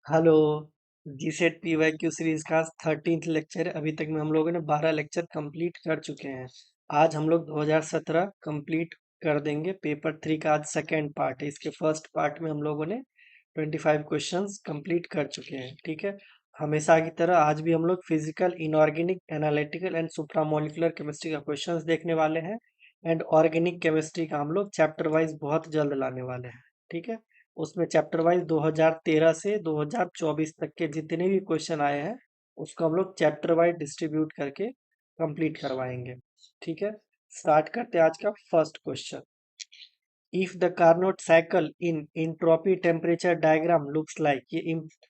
Hello. GSAT PYQ series का 13th lecture है। अभी तक में हम लोगों ने 12 लेक्चर कंप्लीट कर चुके हैं। आज हम लोग 2017 कंप्लीट कर देंगे। पेपर 3 का आज सेकेंड पार्ट है। इसके फर्स्ट पार्ट में हम लोगों ने 25 क्वेश्चंस कंप्लीट कर चुके हैं। ठीक है। हमेशा की तरह आज भी हम लोग physical, inorganic, analytical and supramolecular chemistry का क्वेश्चंस देखने वाले हैं। एंड ऑर्गेनिक केमिस्ट्री का हम लोग चैप्टर वाइज बहुत जल्द लाने वाले हैं। ठीक है। उसमें चैप्टर वाइज 2013 से 2024 तक के जितने भी क्वेश्चन आए हैं उसको हम लोग चैप्टर वाइज डिस्ट्रीब्यूट करके कंप्लीट करवाएंगे। ठीक है। स्टार्ट करते हैं आज का first question. If the Carnot cycle in entropy temperature diagram looks like, ये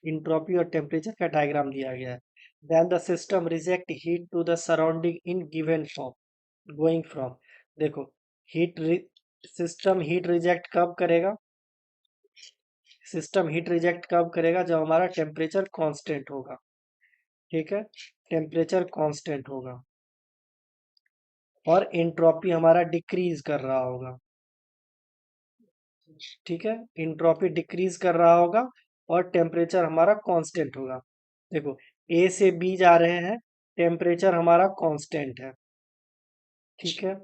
इंट्रोपी और टेम्परेचर का डायग्राम दिया गया है। Then the system reject heat to the surrounding in given form going from. देखो, हीट सिस्टम हीट रिजेक्ट कब करेगा? System heat reject कब करेगा? जब हमारा टेम्परेचर कांस्टेंट होगा। ठीक है। टेम्परेचर कांस्टेंट होगा और एंट्रोपी हमारा डिक्रीज कर रहा होगा। ठीक है। एंट्रोपी डिक्रीज कर रहा होगा और टेम्परेचर हमारा कांस्टेंट होगा। देखो, ए से बी जा रहे हैं, टेम्परेचर हमारा कांस्टेंट है। ठीक है।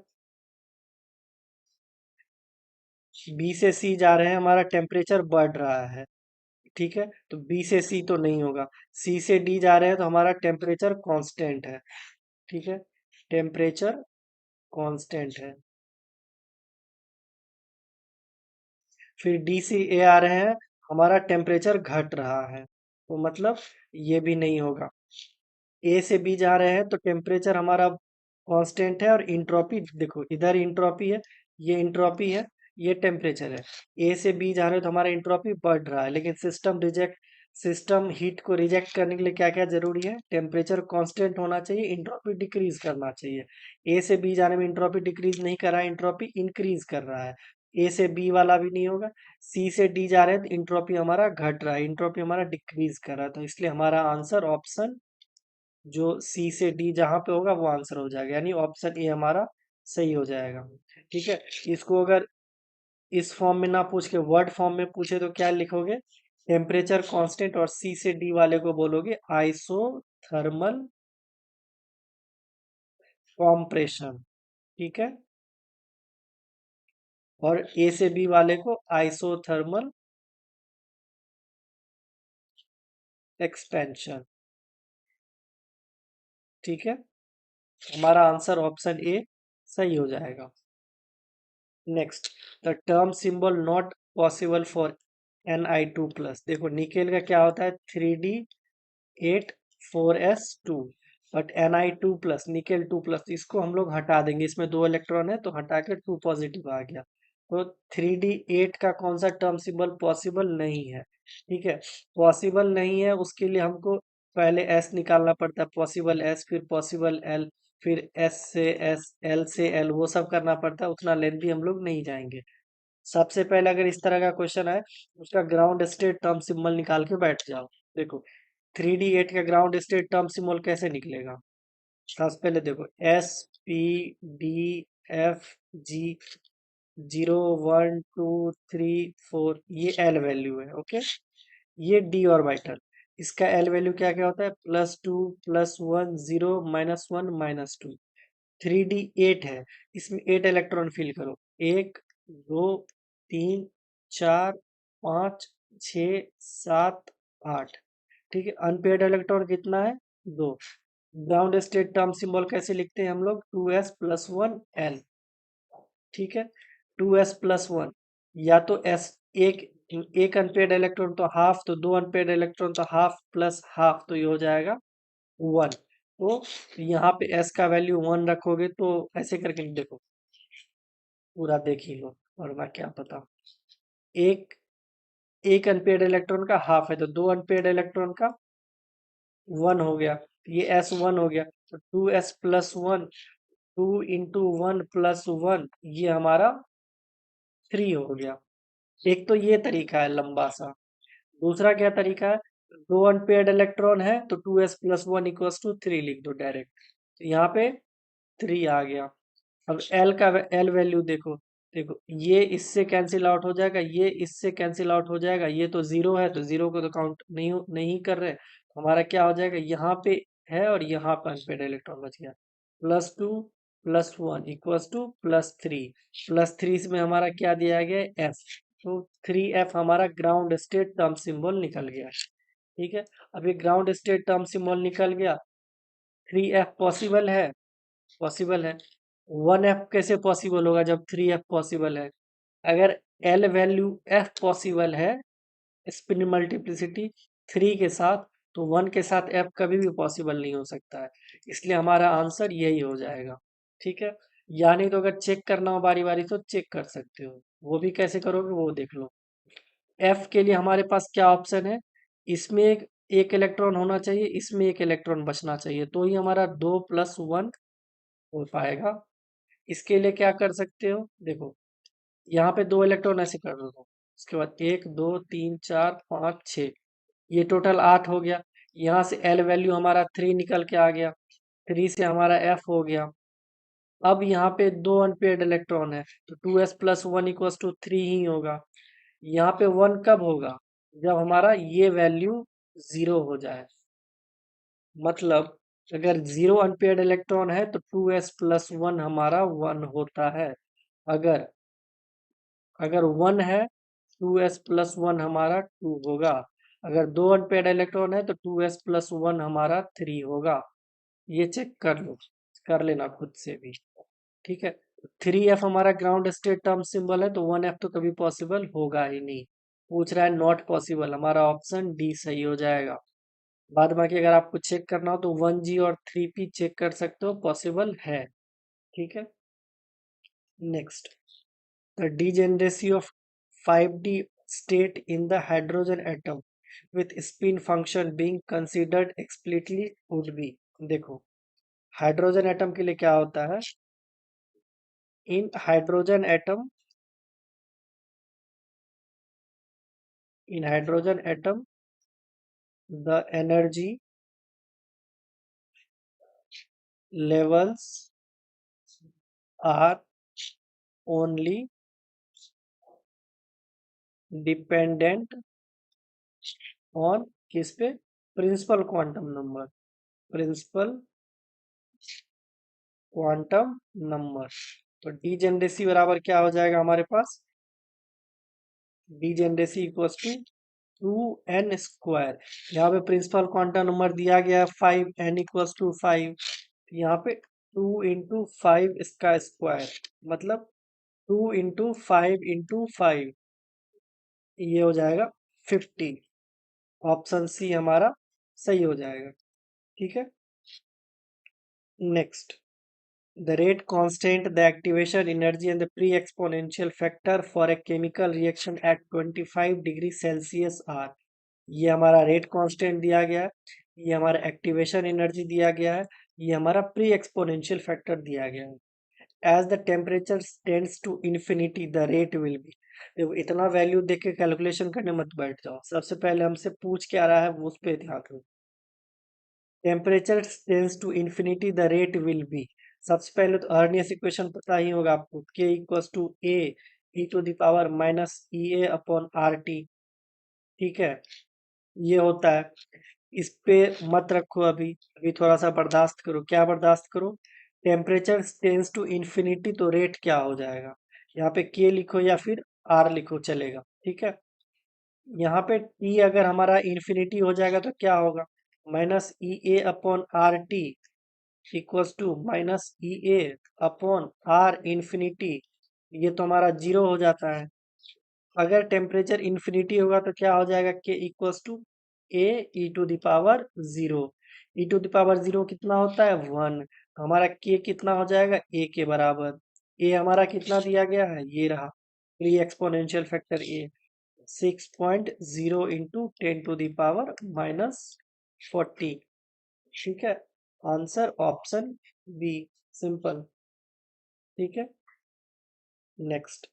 बी से सी जा रहे हैं, हमारा टेम्परेचर बढ़ रहा है। ठीक है। तो बी से सी तो नहीं होगा। सी से डी जा रहे हैं तो हमारा टेम्परेचर कांस्टेंट है। ठीक है। टेम्परेचर कांस्टेंट है। फिर डी से ए आ रहे हैं, हमारा टेम्परेचर घट रहा है, तो मतलब ये भी नहीं होगा। ए से बी जा रहे हैं तो टेम्परेचर हमारा कांस्टेंट है और इंट्रोपी, देखो इधर इंट्रोपी है, ये इंट्रोपी है, ये टेम्परेचर है। ए से बी जा रहे हैं तो हमारा इंट्रोपी बढ़ रहा है, लेकिन सिस्टम हीट को रिजेक्ट करने के लिए क्या क्या जरूरी है? टेम्परेचर कांस्टेंट होना चाहिए, इंट्रोपी डिक्रीज करना चाहिए। ए से बी जाने में इंट्रोपी डिक्रीज नहीं कर रहा है, इंट्रोपी इंक्रीज कर रहा है। ए से बी वाला भी नहीं होगा। सी से डी जा रहे हैं तो इंट्रोपी हमारा घट रहा है, इंट्रोपी हमारा डिक्रीज कर रहा है, तो इसलिए हमारा आंसर ऑप्शन जो सी से डी जहां पे होगा वो आंसर हो जाएगा, यानी ऑप्शन ए हमारा सही हो जाएगा। ठीक है। इसको अगर इस फॉर्म में ना पूछ के वर्ड फॉर्म में पूछे तो क्या लिखोगे? टेम्परेचर कांस्टेंट और सी से डी वाले को बोलोगे आइसोथर्मल कॉम्प्रेशन। ठीक है। और ए से बी वाले को आइसोथर्मल एक्सपेंशन। ठीक है। हमारा आंसर ऑप्शन ए सही हो जाएगा। Next, the term symbol not possible for Ni2+। देखो, निकेल का क्या होता है? 3D8 4s2। But Ni2+, nickel 2+, इसको हम लोग हटा देंगे, इसमें 2 इलेक्ट्रॉन है तो हटा के 2 पॉजिटिव आ गया। तो 3D8 का कौन सा टर्म सिंबल पॉसिबल नहीं है? ठीक है। पॉसिबल नहीं है, उसके लिए हमको पहले एस निकालना पड़ता है, पॉसिबल एस, फिर पॉसिबल एल, फिर एस से एस, एल से एल, वो सब करना पड़ता है। उतना लेंथी हम लोग नहीं जाएंगे। सबसे पहले अगर इस तरह का क्वेश्चन है, उसका ग्राउंड स्टेट टर्म सिंबल निकाल के बैठ जाओ। देखो, 3D8 का ग्राउंड स्टेट टर्म सिंबल कैसे निकलेगा? सबसे पहले देखो, S P D F G, 0 1 2 3 4, ये एल वैल्यू है। ओके। ये डी ऑर्बिटल, इसका एल वैल्यू क्या क्या होता है? +2 +1 0 -1 -2। 3D8 है, इसमें 8 इलेक्ट्रॉन फिल करो। 1 2 3 4 5 6 7 8। ठीक है। अनपेड इलेक्ट्रॉन कितना है? 2। ग्राउंड स्टेट टर्म सिंबल कैसे लिखते हैं हम लोग? 2s +1 l। ठीक है। 2s +1, या तो एस, एक एक अनपेड इलेक्ट्रॉन तो हाफ, तो 2 अनपेड इलेक्ट्रॉन तो हाफ प्लस हाफ, तो ये हो जाएगा 1। तो यहाँ पे एस का वैल्यू 1 रखोगे तो ऐसे करके देखो, पूरा देख ही लो, वरना क्या पता। एक एक अनपेड इलेक्ट्रॉन का हाफ है तो 2 अनपेड इलेक्ट्रॉन का 1 हो गया, तो ये S1 हो गया। तो 2s +1, 2 × 1 + 1, ये हमारा 3 हो गया। एक तो ये तरीका है लंबा सा। दूसरा क्या तरीका है? 2 अनपेड इलेक्ट्रॉन है तो 2s +1 = 3 लिख दो डायरेक्ट, तो यहाँ पे 3 आ गया। अब एल का एल वैल्यू देखो, देखो ये इससे कैंसिल आउट हो जाएगा, ये इससे कैंसिल आउट हो जाएगा, ये तो जीरो है तो जीरो को तो काउंट नहीं कर रहे, हमारा क्या हो जाएगा, यहाँ पे है और यहाँ पर अनपेड इलेक्ट्रॉन बच गया। +2 + 1 इक्वल्स टू +3, +3 में हमारा क्या दिया गया है, एफ। तो 3F हमारा ग्राउंड स्टेट टर्म सिंबल निकल गया। ठीक है, अब ये ग्राउंड स्टेट टर्म सिंबल निकल गया। 3F पॉसिबल है, पॉसिबल है। 1F कैसे पॉसिबल होगा जब 3F पॉसिबल है? अगर L वैल्यू F पॉसिबल है, स्पिन मल्टीप्लिसिटी 3 के साथ, तो 1 के साथ F कभी भी पॉसिबल नहीं हो सकता है, इसलिए हमारा आंसर यही हो जाएगा। ठीक है, या नहीं तो अगर चेक करना हो बारी बारी तो चेक कर सकते हो, वो भी कैसे करोगे वो देख लो। F के लिए हमारे पास क्या ऑप्शन है, इसमें एक इलेक्ट्रॉन होना चाहिए, इसमें एक इलेक्ट्रॉन बचना चाहिए, तो ही हमारा 2 + 1 हो पाएगा। इसके लिए क्या कर सकते हो, देखो यहाँ पे 2 इलेक्ट्रॉन ऐसे कर दो, उसके बाद 1 2 3 4 5 6, ये टोटल 8 हो गया। यहाँ से L वैल्यू हमारा 3 निकल के आ गया, 3 से हमारा F हो गया। अब यहाँ पे 2 अनपेयर्ड इलेक्ट्रॉन है, तो 2s + 1 = 3 ही होगा। यहाँ पे 1 कब होगा, जब हमारा ये वैल्यू 0 हो जाए, मतलब अगर 0 अनपेयर्ड इलेक्ट्रॉन है तो 2s + 1 हमारा 1 होता है। अगर अगर 1 है, 2s + 1 हमारा 2 होगा। अगर 2 अनपेयर्ड इलेक्ट्रॉन है तो 2s + 1 हमारा 3 होगा। ये चेक कर लो, कर लेना खुद से भी। ठीक है, 3F हमारा ग्राउंड स्टेट टर्म सिंबल है, तो 1F तो कभी पॉसिबल होगा ही नहीं। पूछ रहा है नॉट पॉसिबल, हमारा ऑप्शन डी सही हो जाएगा। बाद बाकी अगर आपको चेक करना हो तो 1G और 3P चेक कर सकते हो, पॉसिबल है। ठीक है, next, the degeneracy of 5D state in the hydrogen atom with spin function being considered explicitly would be। देखो हाइड्रोजन एटम के लिए क्या होता है, in hydrogen atom, in hydrogen atom the energy levels are only dependent on किस पे, principal quantum number, principal quantum number. तो degeneracy बराबर क्या हो जाएगा हमारे पास, डीजेनरेसी इक्वल्स टू 2n²। यहाँ पे प्रिंसिपल क्वांटम नंबर दिया गया है 5, n = 5, यहाँ पे 2 × 5 इसका स्क्वायर, मतलब 2 × 5 × 5, ये हो जाएगा 50। ऑप्शन सी हमारा सही हो जाएगा। ठीक है, next, the rate constant, the activation energy and the pre-exponential factor for a chemical reaction at 25°C are। ये हमारा रेट कांस्टेंट दिया गया है, ये हमारा एक्टिवेशन एनर्जी दिया गया है, ये हमारा प्री एक्सपोनेंशियल फैक्टर दिया गया है। As the temperature tends to infinity the rate will be. देखो इतना वैल्यू देख के कैलकुलेशन करने मत बैठ जाओ, सबसे पहले हमसे पूछ क्या रहा है वो उस पर ध्यान दो। Temperature tends to infinity the rate will be, सबसे पहले तो अर्नियस इक्वेशन पता ही होगा आपको, k = a e⁻ ठीक है, ये होता है। इस पे मत रखो अभी, अभी थोड़ा सा बर्दाश्त करो। क्या बर्दाश्त करो, टेम्परेचर टेंस टू इन्फिनिटी, तो रेट क्या हो जाएगा, यहाँ पे के लिखो या फिर आर लिखो चलेगा। ठीक है, यहाँ पे टी अगर हमारा इन्फिनिटी हो जाएगा तो क्या होगा, -EA/RT -EA/R∞। ये तो हमारा 0 हो जाता है। अगर टेम्परेचर इन्फिनिटी होगा तो क्या हो जाएगा, के इक्वल्स टू AE⁻0। E⁻0 कितना होता है, 1। हमारा के कितना हो जाएगा, ए के बराबर। ए हमारा कितना दिया गया है, ये रहा, प्री एक्सपोनेंशियल फैक्टर ए 6.0 × 10⁻⁻40। ठीक है, आंसर ऑप्शन बी, सिंपल। ठीक है, next,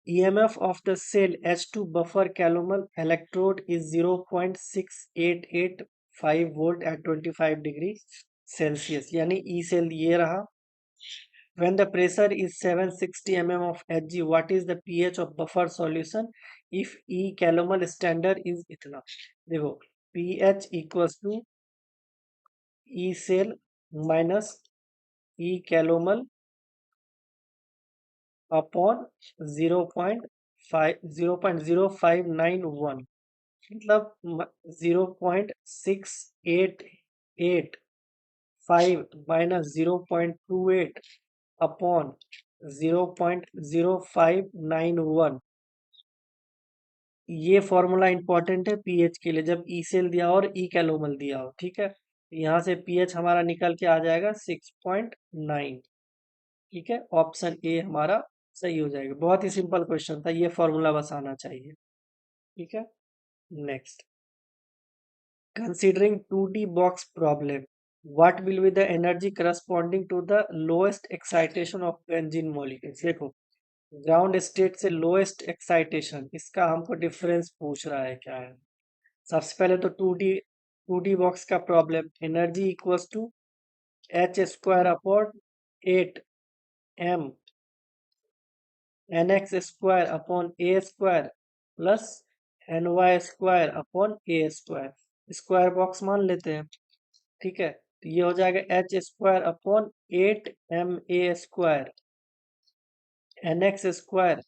EMF of the cell H2 buffer calomel electrode is 0.6885 volt at 25°C, यानी ई सेल ये रहा, when the pressure is 760 mm of Hg, what is the pH of buffer solution if E calomel standard is इतना? देखो pH equals to E cell minus E calomel upon 0.0591, मतलब 0.6885 minus 0.28 upon 0.0591। ये formula important है pH के लिए, जब E cell दिया हो और ई कैलोमल दिया हो। ठीक है, यहाँ से पीएच हमारा निकल के आ जाएगा 6.9। ठीक है, ऑप्शन ए हमारा सही हो जाएगा। बहुत ही सिंपल क्वेश्चन था, ये फॉर्मूला बस आना चाहिए। ठीक है, next, considering 2D box problem, what will be the energy corresponding to the lowest excitation of benzene molecules? देखो ग्राउंड स्टेट से लोएस्ट एक्साइटेशन, इसका हमको डिफरेंस पूछ रहा है क्या है। सबसे पहले तो 2D बॉक्स का problem, energy equals to h square upon 8m nx square upon a square plus ny square upon a square. Square box मान लेते हैं। ठीक है, तो ये हो जाएगा h square upon 8ma square nx square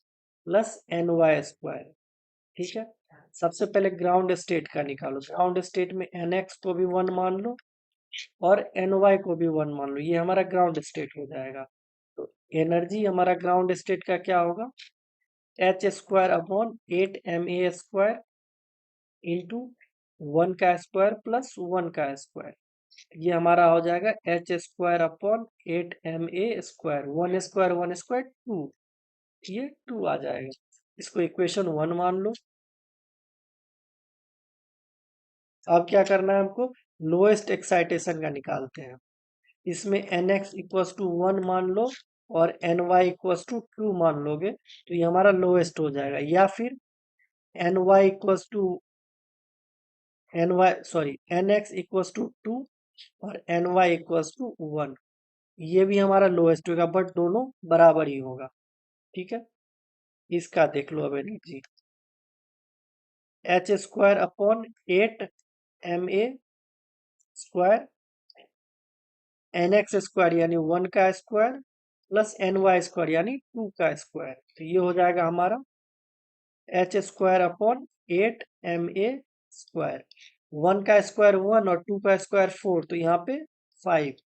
plus ny square. ठीक है, सबसे पहले ग्राउंड स्टेट का निकालो। ग्राउंड स्टेट में nx को भी 1 मान लो और ny को भी 1 मान लो, ये हमारा ग्राउंड स्टेट हो जाएगा। तो एनर्जी हमारा ग्राउंड स्टेट का क्या होगा, H square upon 8ma square into 1 का स्क्वायर प्लस 1 का स्क्वायर। ये हमारा हो जाएगा h square upon 8ma square, 1 square 1 square 2, ये 2 आ जाएगा। इसको इक्वेशन 1 मान लो। अब क्या करना है हमको, लोएस्ट एक्साइटेशन का निकालते हैं। इसमें nx इक्वल्स टू 1 मान लो और ny इक्वल्स टू 2 मान लोगे तो ये हमारा लोएस्ट हो जाएगा। या फिर ny equals to nx equals to 2 और ny इक्वल्स टू 1, ये भी हमारा लोएस्ट होगा, बट दोनों बराबर ही होगा। ठीक है, इसका देख लो अब energy, H square upon 8ma square nx square यानी 1 का स्क्वायर प्लस ny स्क्वायर यानी 2 का स्क्वायर। तो ये हो जाएगा हमारा H square upon 8ma square, 1 का स्क्वायर 1 और 2 का स्क्वायर 4, तो यहाँ पे 5।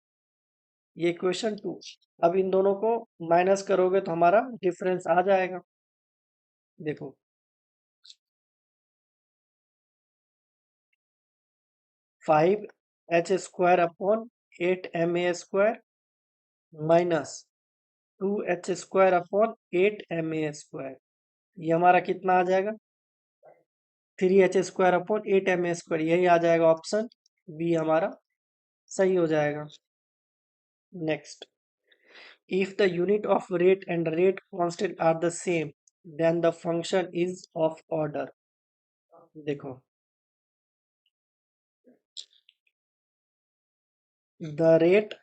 ये इक्वेशन 2। अब इन दोनों को माइनस करोगे तो हमारा डिफरेंस आ जाएगा। देखो 5h square upon 8ma square minus 2h square upon 8ma square, ये हमारा कितना आ जाएगा, 3h square upon 8ma square. यही आ जाएगा, ऑप्शन बी हमारा सही हो जाएगा। Next, if the unit of rate and rate constant are the same then the function is of order। देखो the rate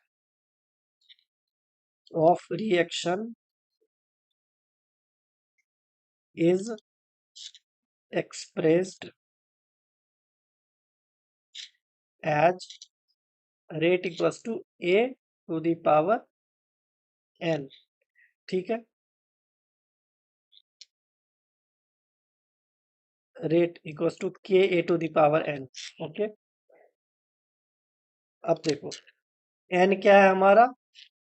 of reaction is expressed as rate equals to a to the power n। ठीक है, rate equals to k a to the power n। Okay, अब देखो n क्या है हमारा,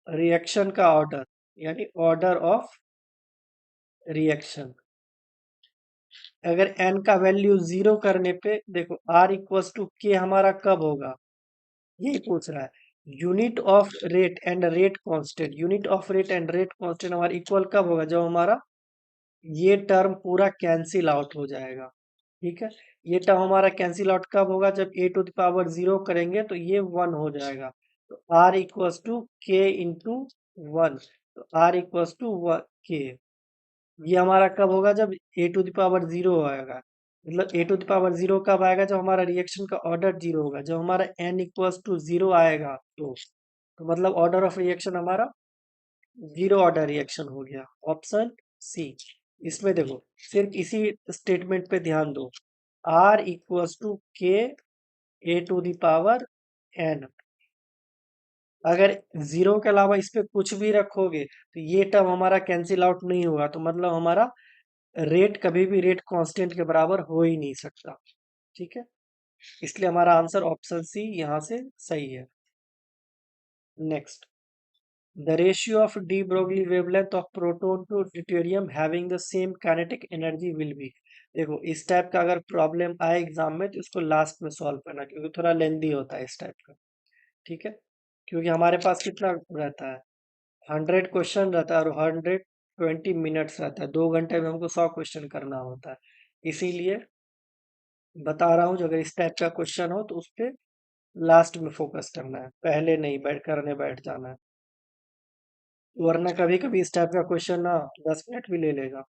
reaction का order यानी ऑर्डर ऑफ रिएक्शन। अगर n का वैल्यू 0 करने पे देखो r इक्वल्स टू के हमारा कब होगा, यही पूछ रहा है। Unit of rate and rate constant, unit of rate and rate constant हमारा इक्वल कब होगा, जब हमारा ये टर्म पूरा कैंसिल आउट हो जाएगा। ठीक है, ये टर्म हमारा कैंसिल आउट कब होगा, जब ए टू द पावर 0 करेंगे तो ये 1 हो जाएगा। तो r इक्वल्स टू के इंटू 1, तो r इक्वल्स टू के। ये हमारा कब होगा, जब ए टू द पावर 0 आएगा। मतलब ए टू द पावर 0 कब आएगा, जब हमारा रिएक्शन का ऑर्डर 0 होगा। जब हमारा n इक्वल्स टू 0 आएगा तो मतलब ऑर्डर ऑफ रिएक्शन हमारा जीरो ऑर्डर रिएक्शन हो गया, ऑप्शन सी। इसमें देखो, सिर्फ इसी स्टेटमेंट पे ध्यान दो, R equals to k a to the power N. अगर जीरो के अलावा इस पे कुछ भी रखोगे तो ये टर्म हमारा कैंसिल आउट नहीं होगा, तो मतलब हमारा रेट कभी भी रेट कांस्टेंट के बराबर हो ही नहीं सकता। ठीक है, इसलिए हमारा आंसर ऑप्शन सी यहाँ से सही है। Next, the ratio of de Broglie wavelength of proton to deuterium having the same kinetic energy will be। देखो, इस टाइप का अगर प्रॉब्लम आए एग्जाम में तो इसको लास्ट में सॉल्व करना, क्योंकि थोड़ा लेंदी होता है इस टाइप का। ठीक है, क्योंकि हमारे पास कितना रहता है, 100 क्वेश्चन रहता है और 120 मिनट्स रहता है, 2 घंटे में हमको 100 क्वेश्चन करना होता है। इसीलिए बता रहा हूँ, जो अगर इस टाइप का क्वेश्चन हो तो उस पे लास्ट में फोकस करना है, पहले नहीं बैठ जाना है, वरना कभी कभी इस टाइप का क्वेश्चन ना 10 मिनट भी ले लेगा।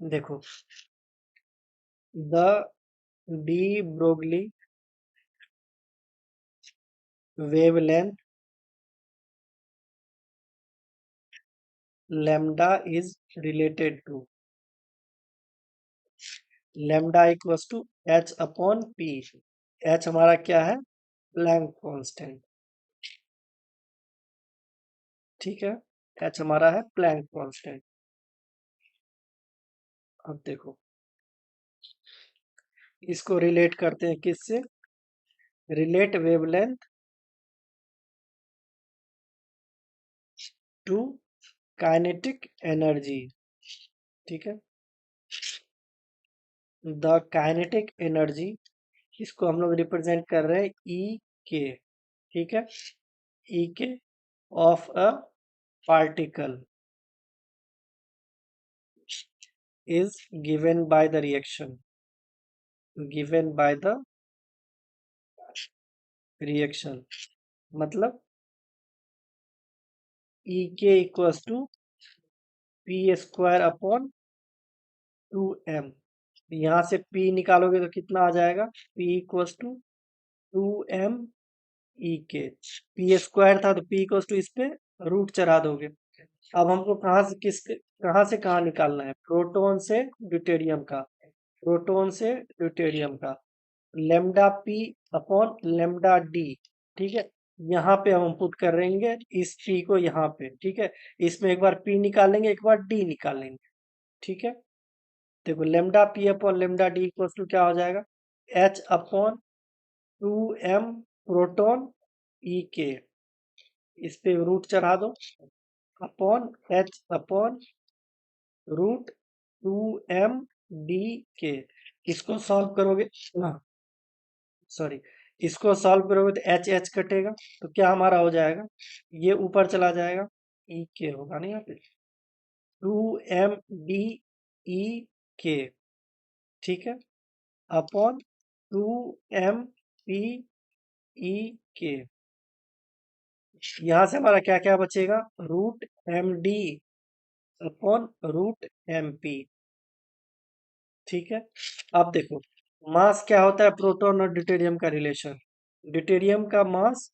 देखो, the de Broglie wavelength lambda is related to, lambda equals to h upon p. H हमारा क्या है, प्लैंक कांस्टेंट। ठीक है, एच हमारा है प्लैंक कांस्टेंट। अब देखो, इसको रिलेट करते हैं किससे, relate wavelength to kinetic energy. ठीक है, द काइनेटिक एनर्जी, इसको हम लोग रिप्रेजेंट कर रहे हैं ई के। ठीक है, ई के of a particle is given by the reaction, given by the reaction, मतलब E k equals to p square upon 2m। यहाँ से P निकालोगे तो कितना आ जाएगा, P इक्वल्स टू 2m ई के। पी स्क्वायर था तो P इक्वल्स टू इस पे रूट चढ़ा दोगे। अब हमको कहाँ से कहाँ निकालना है, प्रोटॉन से ड्यूटेरियम का, प्रोटॉन से ड्यूटेरियम का, lambda p upon lambda D. ठीक है, यहाँ पे हम पुट करेंगे इस पी को यहाँ पे। ठीक है, इसमें एक बार पी निकालेंगे, एक बार डी निकालेंगे। ठीक है, देखो lambda p upon lambda d equal to क्या हो जाएगा, एच अपॉन 2m प्रोटॉन ई के, इस पे रूट चढ़ा दो, upon h upon root 2m d के। इसको सॉल्व करोगे, सॉरी, इसको सॉल्व करोगे तो एच एच कटेगा, तो क्या हमारा हो जाएगा, ये ऊपर चला जाएगा, ई के होगा नहीं यहाँ पे, 2m डी ई के। ठीक है, अपॉन 2m पी ई के। यहाँ से हमारा क्या क्या बचेगा, root m d upon root m p. ठीक है, अब देखो, मास क्या होता है प्रोटॉन और ड्यूटेरियम का रिलेशन, ड्यूटेरियम का मास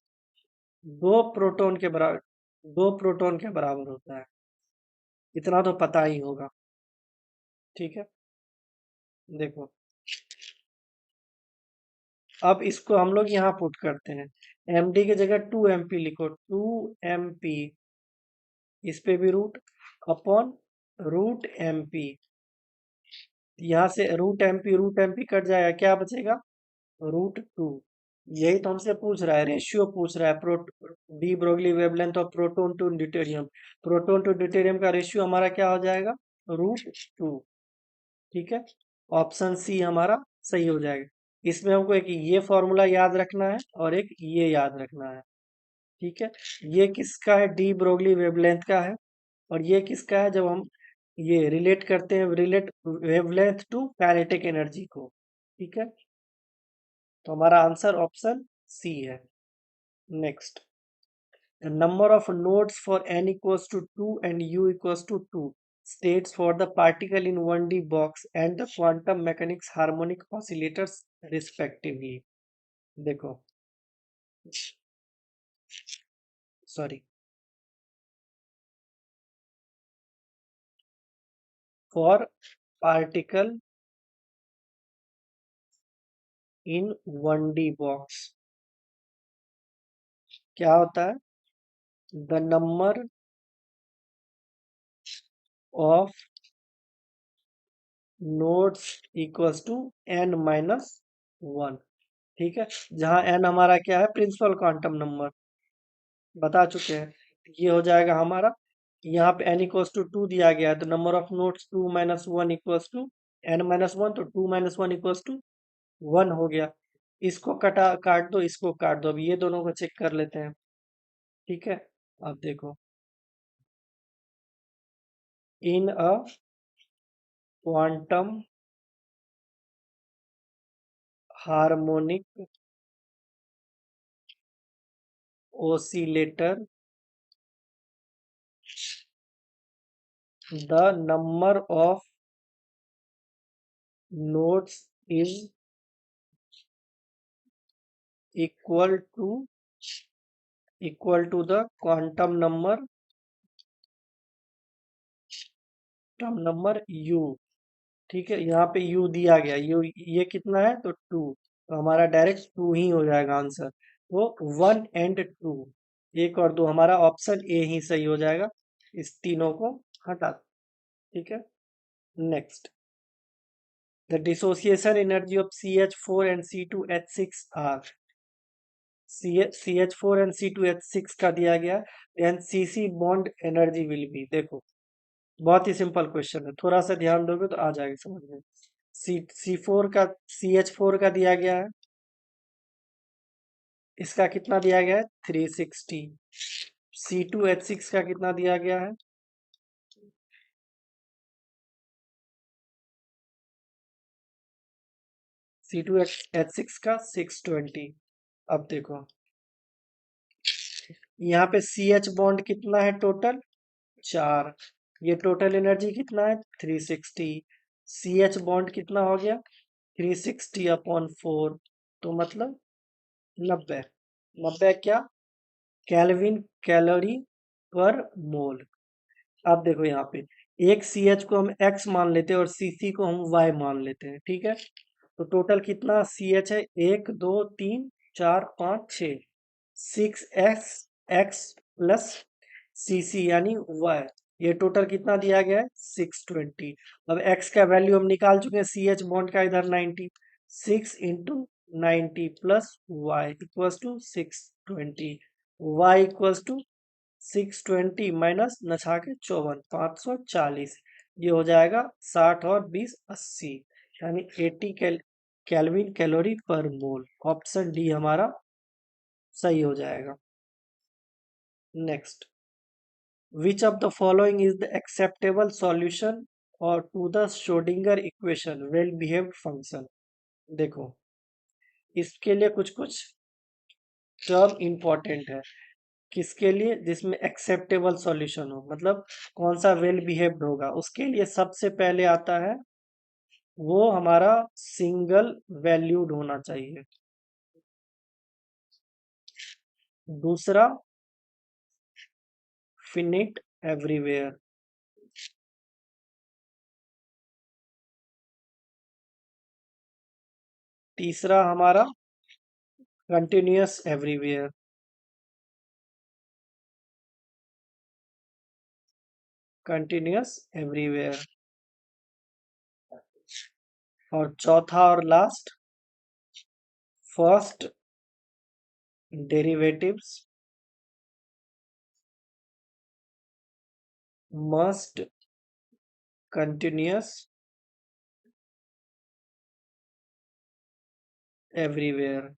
2 प्रोटॉन के बराबर होता है, इतना तो पता ही होगा। ठीक है, देखो, अब इसको हम लोग यहाँ पुट करते हैं, md की जगह 2mp लिखो, 2mp, इस पे भी रूट अपॉन रूट mp। यहाँ से रूट एमपी कट जाएगा, क्या बचेगा, रूट 2। यही तो हमसे पूछ रहा है, रेशियो पूछ रहा है, de Broglie wavelength of proton to deuterium, proton to deuterium का रेशियो हमारा क्या हो जाएगा, रूट 2। ठीक है, ऑप्शन सी हमारा सही हो जाएगा। इसमें हमको एक ये फॉर्मूला याद रखना है और एक ये याद रखना है। ठीक है, ये किसका है, डी ब्रोगली वेवलेंथ का है, और ये किसका है, जब हम ये रिलेट करते हैं, relate wavelength to kinetic energy को। ठीक है, तो हमारा आंसर ऑप्शन सी है। Next, the number of nodes for n equals to 2 and u equals to 2 states for the particle in 1D box and the quantum mechanics harmonic oscillators respectively। देखो, sorry, for particle in 1D box क्या होता है? The number of nodes equals to n-1। ठीक है, जहां n हमारा क्या है? प्रिंसिपल क्वांटम नंबर बता चुके हैं। ये हो जाएगा हमारा, यहाँ पे n इक्वल्स टू 2 दिया गया है तो number of nodes 2-1 equals to n-1, तो 2-1 इक्वल्स टू 1 हो गया। इसको काट दो, इसको काट दो। अब ये दोनों को चेक कर लेते हैं। ठीक है, अब देखो, in a quantum harmonic oscillator, the number of nodes is equal to the quantum number u। ठीक है, यहाँ पे u दिया गया, u ये कितना है? तो 2, तो हमारा डायरेक्ट 2 ही हो जाएगा आंसर। वो 1 एंड 2, एक और दो, हमारा ऑप्शन ए ही सही हो जाएगा। इस तीनों को हटा दो। ठीक है, next, the dissociation energy of CH4 and C2H6 are. CH4 and C2H6 का दिया गया, then CC bond energy will be. देखो, बहुत ही सिंपल क्वेश्चन है, थोड़ा सा ध्यान दोगे तो आ जाएगा समझ में। C4 का, CH4 का दिया गया है, इसका कितना दिया गया है? 360। C2H6 का कितना दिया गया है? C2H6 का 620। अब देखो, यहाँ पे CH बॉन्ड कितना है टोटल? 4। ये टोटल एनर्जी कितना है? 360। CH बॉन्ड कितना हो गया? 360/4, तो मतलब 90। 90 क्या? केल्विन कैलोरी पर मोल। अब देखो यहाँ पे, एक CH को हम X मान लेते हैं और CC को हम Y मान लेते हैं। ठीक है, तो टोटल कितना CH है? 1 2 3 4 5 6, 6x प्लस CC यानी Y। ये टोटल कितना दिया गया है? 620। अब X का वैल्यू हम निकाल चुके हैं, CH बॉन्ड का इधर 90, 6 into 90 plus Y equals to 620। Y equals to 620 minus नछा के 54, 540। ये हो जाएगा 60 और 20 80, यानी 80 केल्विन कैलोरी पर मोल। ऑप्शन डी हमारा सही हो जाएगा। Next, which of the following is the acceptable solution और to the Schrodinger equation well behaved function. देखो, इसके लिए कुछ कुछ टर्म इंपॉर्टेंट है। किसके लिए? जिसमें एक्सेप्टेबल सॉल्यूशन हो, मतलब कौन सा वेल बिहेव्ड होगा, उसके लिए सबसे पहले आता है वो हमारा सिंगल वैल्यूड होना चाहिए। दूसरा, फिनिट एवरीवेयर। तीसरा हमारा कंटिन्यूअस एवरीवेयर। Continuous everywhere. और चौथा और last, first derivatives must continuous everywhere.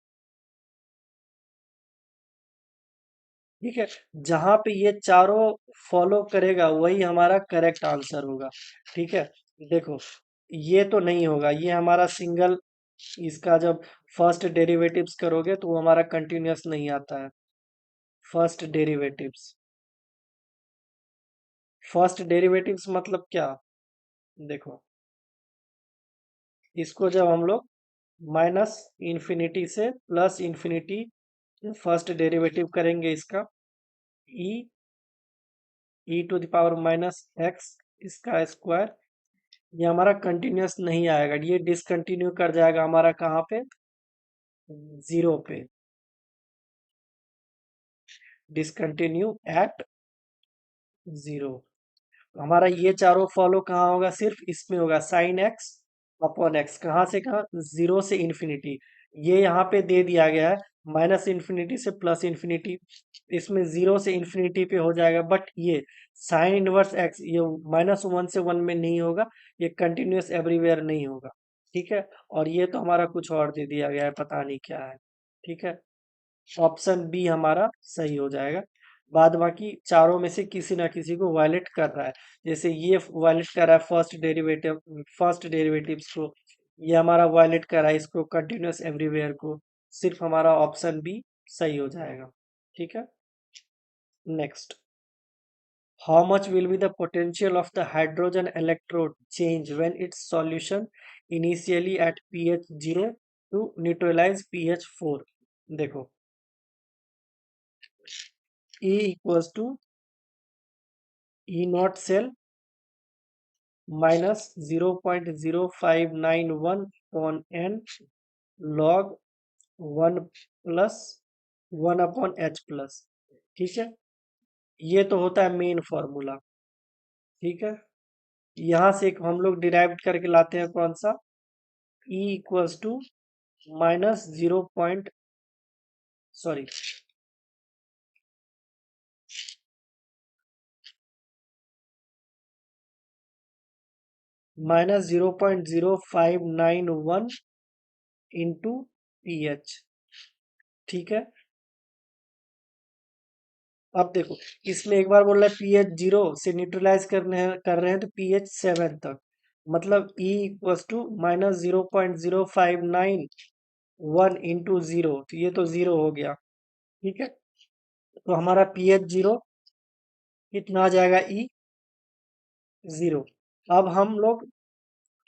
ठीक है, जहां पे ये चारों फॉलो करेगा वही हमारा करेक्ट आंसर होगा। ठीक है, देखो, ये तो नहीं होगा, ये हमारा सिंगल, इसका जब फर्स्ट डेरिवेटिव्स करोगे तो वो हमारा कंटिन्यूअस नहीं आता है। फर्स्ट डेरिवेटिव्स, फर्स्ट डेरिवेटिव्स मतलब क्या? देखो, इसको जब हम लोग माइनस इंफिनिटी से प्लस इंफिनिटी फर्स्ट डेरिवेटिव करेंगे इसका, e to the power minus x इसका स्क्वायर ये हमारा कंटिन्यूअस नहीं आएगा, ये डिसकंटिन्यू कर जाएगा हमारा कहाँ पे, जीरो पे, डिसकंटिन्यू एट जीरो। हमारा ये चारों फॉलो कहाँ होगा, सिर्फ इसमें होगा, साइन एक्स अपॉन एक्स, कहाँ से कहाँ, जीरो से इन्फिनिटी। ये यहाँ पे दे दिया गया है माइनस इन्फिनिटी से प्लस इन्फिनिटी, इसमें जीरो से इन्फिनिटी पे हो जाएगा, बट ये साइन इनवर्स एक्स ये -1 से 1 में नहीं होगा, ये कंटिन्यूअस एवरीवेयर नहीं होगा। ठीक है, और ये तो हमारा कुछ और दे दिया गया है, पता नहीं क्या है। ठीक है, ऑप्शन बी हमारा सही हो जाएगा। बाद बाकी चारों में से किसी ना किसी को वायलेट कर रहा है, जैसे ये वायलेट कर रहा है फर्स्ट डेरिवेटिव्स को, ये हमारा वायलेट कर रहा है इसको, कंटिन्यूअस एवरीवेयर को, सिर्फ हमारा ऑप्शन बी सही हो जाएगा। ठीक है, next, how much will be the potential of the hydrogen electrode change when its solution initially at pH 0 to neutralize pH 4? देखो, E equals to E naught cell minus 0.0591 upon n log 1 plus 1 upon H plus। ठीक है, ये तो होता है main formula. ठीक है, यहां से एक हम लोग डिराइव करके लाते हैं कौन सा, E equals to minus zero point sorry -0.0591 into pH। ठीक है, अब देखो, इसमें एक बार बोल रहा है pH 0 से न्यूट्रलाइज कर रहे हैं तो pH 7 तक, मतलब E equals to -0.0591 into zero, तो ये तो जीरो हो गया। ठीक है, तो हमारा pH 0 कितना आ जाएगा, E जीरो। अब हम लोग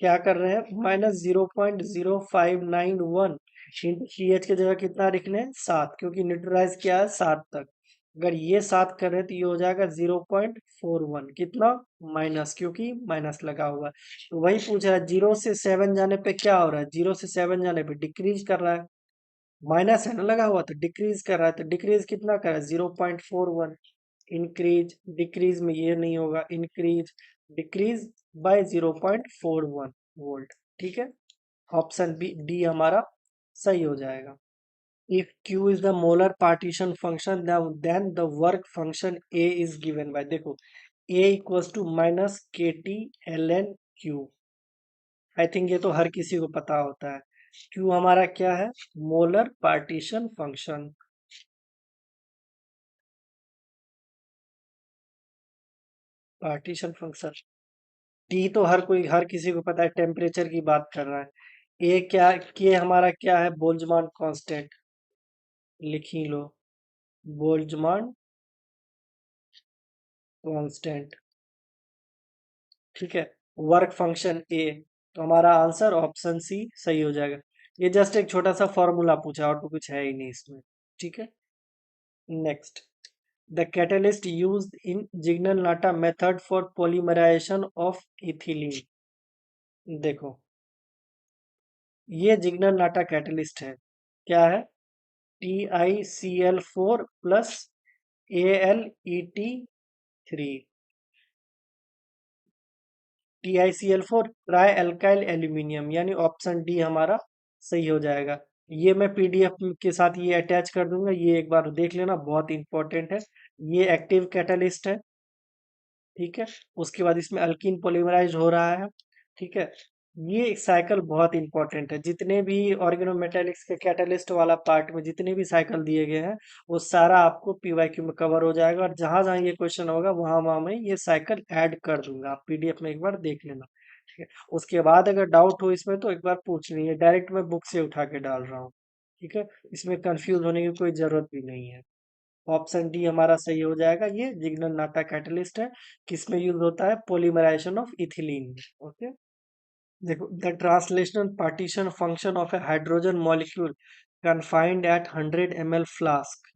क्या कर रहे हैं, -0.0591 इंटू pH की जगह कितना लिखने हैं, 7, क्योंकि न्यूट्रलाइज किया है 7 तक। अगर ये 7 कर रहे हैं तो ये हो जाएगा 0.41, कितना, माइनस, क्योंकि माइनस लगा हुआ है। तो वही पूछ रहा है, 0 से 7 जाने पे क्या हो रहा है, 0 से 7 जाने पे डिक्रीज कर रहा है, माइनस है ना लगा हुआ, तो डिक्रीज कर रहा है, तो डिक्रीज कितना कर रहा है, 0.41। इंक्रीज डिक्रीज में ये नहीं होगा, इंक्रीज डिक्रीज बाय 0.41 वोल्ट। ठीक है, ऑप्शन बी डी हमारा सही हो जाएगा। If Q is the molar partition function then the work function A is given by, देखो A equals to minus k T l n Q, I think ये तो हर किसी को पता होता है। Q हमारा क्या है, molar partition function, partition function. T तो हर किसी को पता है, टेम्परेचर की बात कर रहा है। ए क्या, के हमारा क्या है, बोल्ट्जमान कांस्टेंट, लिख ही लो, बोल्ट्जमान कांस्टेंट। ठीक है, वर्क फंक्शन ए, तो हमारा आंसर ऑप्शन सी सही हो जाएगा। ये जस्ट एक छोटा सा फॉर्मूला पूछा, और तो कुछ है ही नहीं इसमें। ठीक है, next, the catalyst used in Ziegler Natta method for polymerization of ethylene. देखो, ये जिग्नल नाटा कैटलिस्ट है, क्या है, TiCl4 प्लस AlEt3, TiCl4 tri alkyl aluminium, यानी ऑप्शन डी हमारा सही हो जाएगा। ये मैं पीडीएफ के साथ ये अटैच कर दूंगा, ये एक बार देख लेना, बहुत इंपॉर्टेंट है। ये एक्टिव कैटलिस्ट है। ठीक है, उसके बाद इसमें अल्कीन पॉलीमराइज हो रहा है। ठीक है, ये एक साइकिल बहुत इंपॉर्टेंट है, जितने भी ऑर्गेनोमेटेलिक्स के कैटलिस्ट वाला पार्ट में जितने भी साइकिल दिए गए हैं, वो सारा आपको पीवाईक्यू में कवर हो जाएगा, और जहां जहां ये क्वेश्चन होगा वहां वहां मैं ये साइकिल ऐड कर दूंगा, आप पीडीएफ में एक बार देख लेना। ठीक है, उसके बाद अगर डाउट हो इसमें तो एक बार पूछ लीजिए, डायरेक्ट मैं बुक से उठा के डाल रहा हूँ। ठीक है, इसमें कंफ्यूज होने की कोई जरूरत भी नहीं है। ऑप्शन डी हमारा सही हो जाएगा, ये जिग्नल नाटा कैटलिस्ट है, किसमें यूज होता है, पॉलीमराइजेशन ऑफ इथिलीन में। ओके, देखो, the translational partition function of A hydrogen molecule confined at 100 ml flask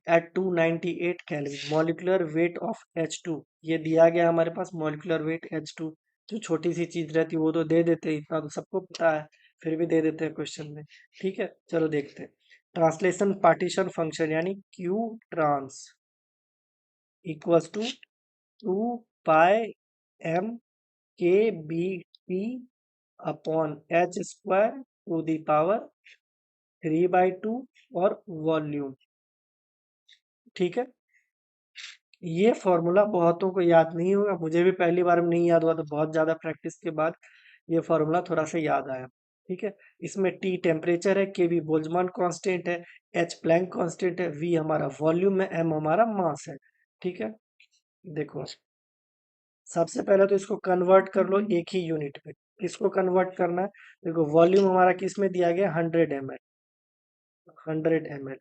at 298 kelvin, molecular weight of H2, ये दिया गया हमारे पास, मॉलिक्यूलर वेट H2 जो छोटी सी चीज रहती है वो तो दे देते हैं, इतना तो सबको पता है, फिर भी दे देते हैं क्वेश्चन में। ठीक है, चलो देखते हैं। ट्रांसलेशन पार्टीशन फंक्शन यानी q trans equals to 2 pi m k b t upon h square to the power 3/2 और वॉल्यूम। ठीक है, ये फॉर्मूला बहुतों को याद नहीं होगा, मुझे भी पहली बार में नहीं याद हुआ, तो बहुत ज्यादा प्रैक्टिस के बाद ये फॉर्मूला थोड़ा सा याद आया। ठीक है, इसमें टी टेम्परेचर है, के वी बोल्ट्जमान कांस्टेंट है, एच प्लैंक कांस्टेंट है, वी हमारा वॉल्यूम है, एम हमारा मास है। ठीक है, देखो सबसे पहले तो इसको कन्वर्ट कर लो एक ही यूनिट में। किसको कन्वर्ट करना है? देखो वॉल्यूम हमारा किस में दिया गया, 100 ml। 100 ml,